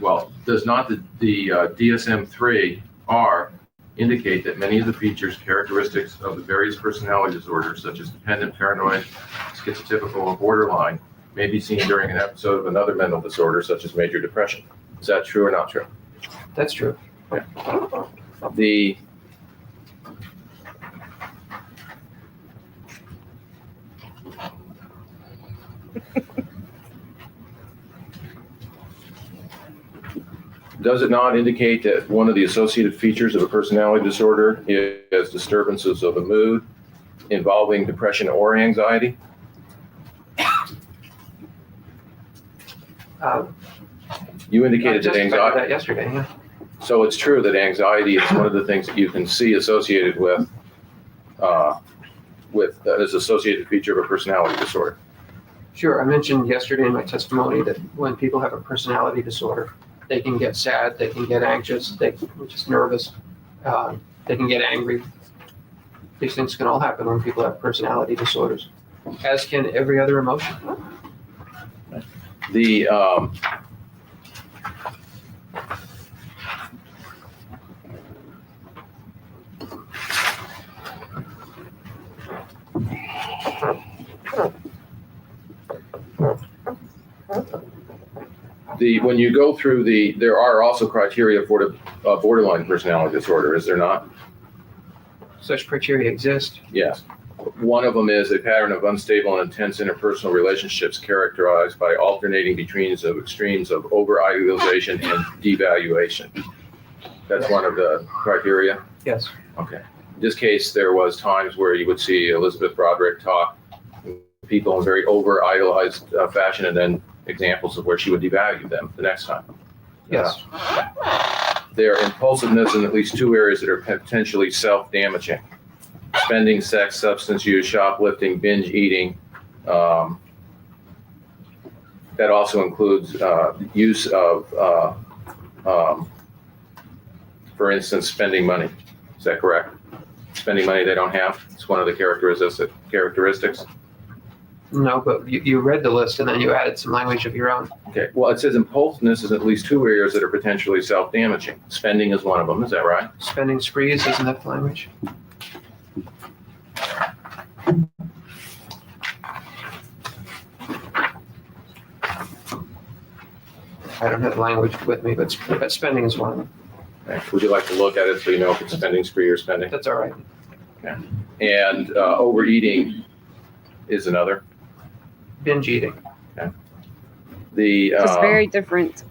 [SPEAKER 3] Well, does not the DSM-3R indicate that many of the features, characteristics of the various personality disorders, such as dependent, paranoid, schizotypical, or borderline, may be seen during an episode of another mental disorder, such as major depression? Is that true or not true?
[SPEAKER 4] That's true.
[SPEAKER 3] Yeah. Does it not indicate that one of the associated features of a personality disorder is disturbances of the mood involving depression or anxiety? You indicated that anxiety.
[SPEAKER 4] That yesterday, yeah.
[SPEAKER 3] So it's true that anxiety is one of the things that you can see associated with as associated feature of a personality disorder.
[SPEAKER 4] Sure, I mentioned yesterday in my testimony that when people have a personality disorder, they can get sad, they can get anxious, they can just nervous, they can get angry. These things can all happen when people have personality disorders, as can every other emotion.
[SPEAKER 3] When you go through there are also criteria for the borderline personality disorder, is there not?
[SPEAKER 4] Such criteria exist.
[SPEAKER 3] Yes. One of them is a pattern of unstable and intense interpersonal relationships characterized by alternating between extremes of over-idealization and devaluation. That's one of the criteria?
[SPEAKER 4] Yes.
[SPEAKER 3] Okay. In this case, there was times where you would see Elizabeth Broderick talk to people in a very over-idealized fashion, and then examples of where she would devalue them the next time.
[SPEAKER 4] Yes.
[SPEAKER 3] Their impulsiveness in at least two areas that are potentially self-damaging: spending, sex, substance use, shoplifting, binge eating,
[SPEAKER 5] That also includes use of, for instance, spending money. Is that correct? Spending money they don't have? It's one of the characteristics.
[SPEAKER 4] No, but you read the list and then you added some language of your own.
[SPEAKER 5] Okay, well, it says impulsiveness is at least two areas that are potentially self-damaging. Spending is one of them, is that right?
[SPEAKER 4] Spending sprees, isn't that the language? I don't have the language with me, but spending is one of them.
[SPEAKER 5] Okay. Would you like to look at it so you know if it's spending spree or spending?
[SPEAKER 4] That's all right.
[SPEAKER 5] And overeating is another.
[SPEAKER 4] Binge eating.
[SPEAKER 5] The
[SPEAKER 8] It's very different.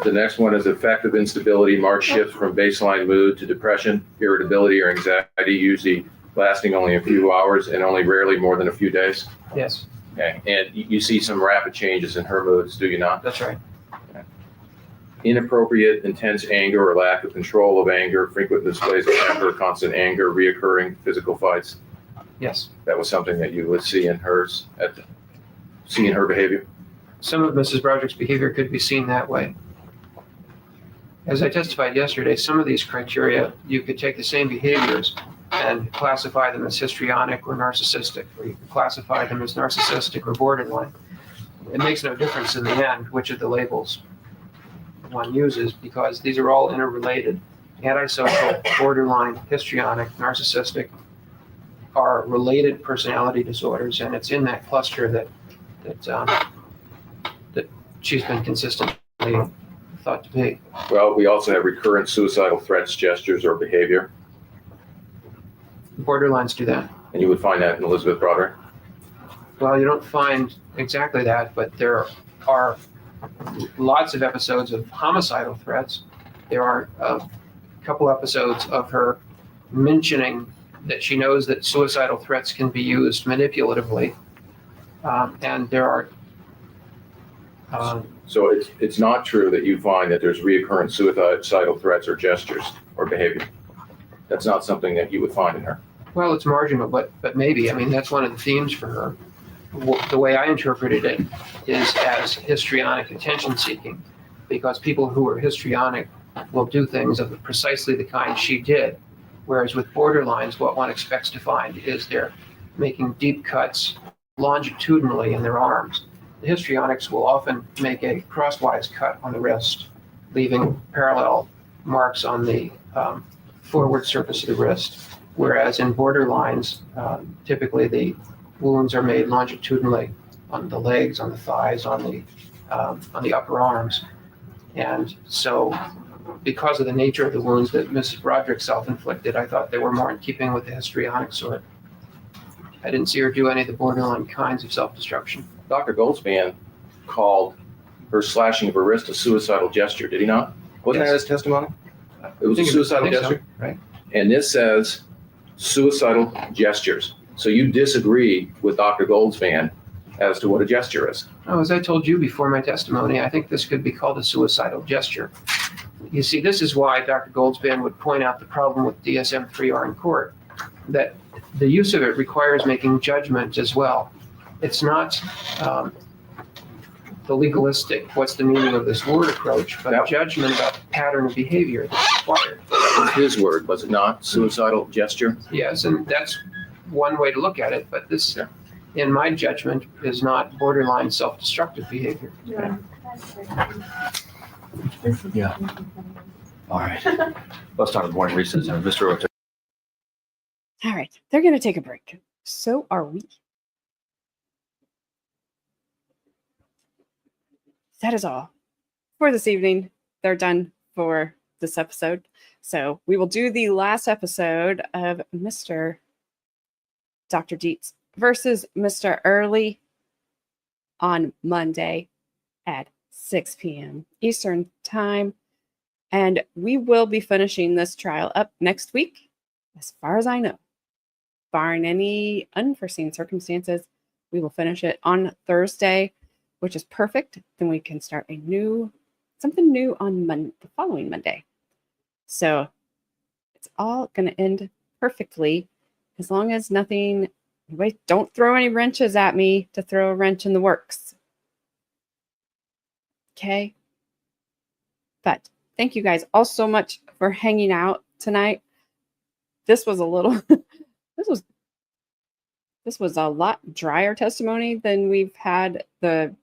[SPEAKER 5] the next one is affective instability, marked shifts from baseline mood to depression, irritability, or anxiety, usually lasting only a few hours and only rarely more than a few days.
[SPEAKER 4] Yes,
[SPEAKER 5] Okay, and you see some rapid changes in her moods, do you not?
[SPEAKER 4] that's right.
[SPEAKER 5] Inappropriate, intense anger or lack of control of anger, frequent displays of temper, constant anger, reoccurring physical fights.
[SPEAKER 4] Yes.
[SPEAKER 5] That was something that you would see in hers, see in her behavior.
[SPEAKER 4] Some of Mrs. Broderick's behavior could be seen that way. As I testified yesterday, some of these criteria, you could take the same behaviors and classify them as histrionic or narcissistic, or you could classify them as narcissistic or borderline. It makes no difference in the end which of the labels one uses, because these are all interrelated. Antisocial, borderline, histrionic, narcissistic are related personality disorders, and it's in that cluster that she's been consistently thought to be.
[SPEAKER 5] Well, we also have recurrent suicidal threats, gestures, or behavior,
[SPEAKER 4] Borderlines do that.
[SPEAKER 5] and you would find that in Elizabeth Broderick.
[SPEAKER 4] Well, you don't find exactly that, but there are lots of episodes of homicidal threats. There are a couple episodes of her mentioning that she knows that suicidal threats can be used manipulatively. And there are
[SPEAKER 5] So it's not true that you find that there's recurrent suicidal threats or gestures or behavior. That's not something that you would find in her.
[SPEAKER 4] well, it's marginal, but maybe. I mean, that's one of the themes for her. The way I interpreted it is as histrionic attention seeking, because people who are histrionic will do things of precisely the kind she did. Whereas with borderlines, what one expects to find is they're making deep cuts longitudinally in their arms. The histrionics will often make a crosswise cut on the wrist, leaving parallel marks on the forward surface of the wrist. Whereas in borderlines, typically the wounds are made longitudinally on the legs, on the thighs, on the upper arms. And so because of the nature of the wounds that Mrs. Broderick self-inflicted, I thought they were more in keeping with the histrionic sort. I didn't see her do any of the borderline kinds of self-destruction.
[SPEAKER 5] Dr. Goldspan called her slashing of her wrist a suicidal gesture, did he not? Wasn't that his testimony? It was a suicidal gesture?
[SPEAKER 4] So, right?
[SPEAKER 5] And this says suicidal gestures. So you disagree with Dr. Goldspan as to what a gesture is.
[SPEAKER 4] Oh, as I told you before my testimony, I think this could be called a suicidal gesture. You see, this is why Dr. Goldspan would point out the problem with DSM-3R in court, that the use of it requires making judgment as well. It's not the legalistic, what's the meaning of this word approach, but judgment about the pattern of behavior that's required.
[SPEAKER 5] His word, was it not? Suicidal gesture?
[SPEAKER 4] Yes, and that's one way to look at it, but this, in my judgment, is not borderline self-destructive behavior.
[SPEAKER 6] Yeah. All right. Let's start the morning recess. And Mr. Rote.
[SPEAKER 8] All right, they're going to take a break. So are we. That is all for this evening. They're done for this episode. So we will do the last episode of Mr. Dr. Dietz versus Mr. Early on Monday at 6 p.m. Eastern Time. And we will be finishing this trial up next week, as far as I know. Barring any unforeseen circumstances, we will finish it on Thursday, which is perfect. Then we can start something new on the following Monday. So it's all going to end perfectly as long as nothing Wait, don't throw any wrenches at me to throw a wrench in the works. Okay. But thank you guys all so much for hanging out tonight. This was a little, this was a lot drier testimony than we've had the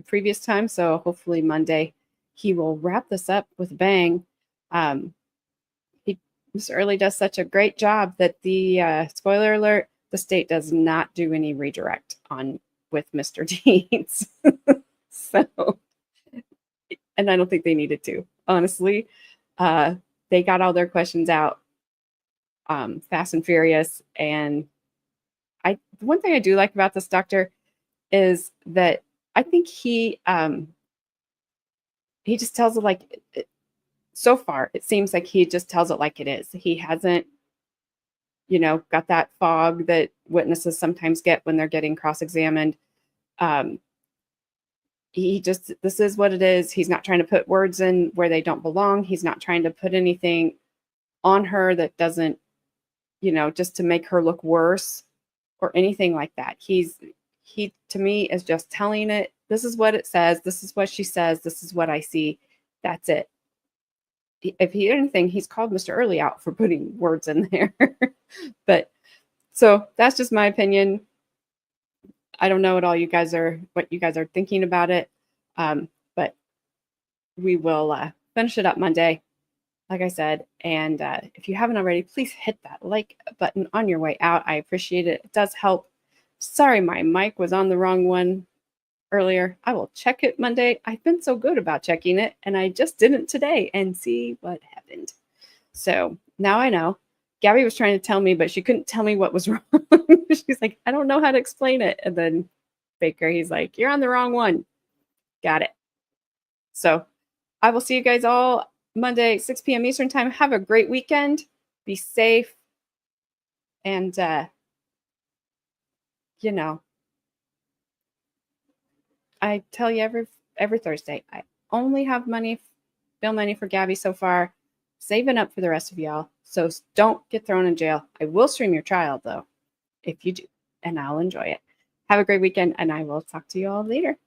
[SPEAKER 8] previous time. So hopefully Monday he will wrap this up with a bang. Mr. Early does such a great job that the spoiler alert, the state does not do any redirect on with Mr. Dietz. So, and I don't think they needed to, honestly. They got all their questions out fast and furious. And the one thing I do like about this doctor is that I think he just tells it like so far, it seems like he just tells it like it is. He hasn't, got that fog that witnesses sometimes get when they're getting cross-examined. This is what it is. He's not trying to put words in where they don't belong. He's not trying to put anything on her that doesn't, just to make her look worse or anything like that. He to me is just telling it. This is what it says. This is what she says. This is what I see. That's it. If he did anything, he's called Mr. Early out for putting words in there. But so that's just my opinion. I don't know what you guys are thinking about it. But we will finish it up Monday, like I said. And if you haven't already, please hit that like button on your way out. I appreciate it. It does help. Sorry, my mic was on the wrong one earlier. I will check it Monday. I've been so good about checking it, and I just didn't today, and see what happened. So now I know. Gabby was trying to tell me, but she couldn't tell me what was wrong. She's like, I don't know how to explain it. And then Baker, he's like, you're on the wrong one. Got it. So I will see you guys all Monday, 6 p.m. Eastern time. Have a great weekend. Be safe. And, I tell you every Thursday, I only have bill money for Gabby so far, saving up for the rest of y'all. So don't get thrown in jail. I will stream your trial though, if you do, and I'll enjoy it. Have a great weekend, and I will talk to you all later.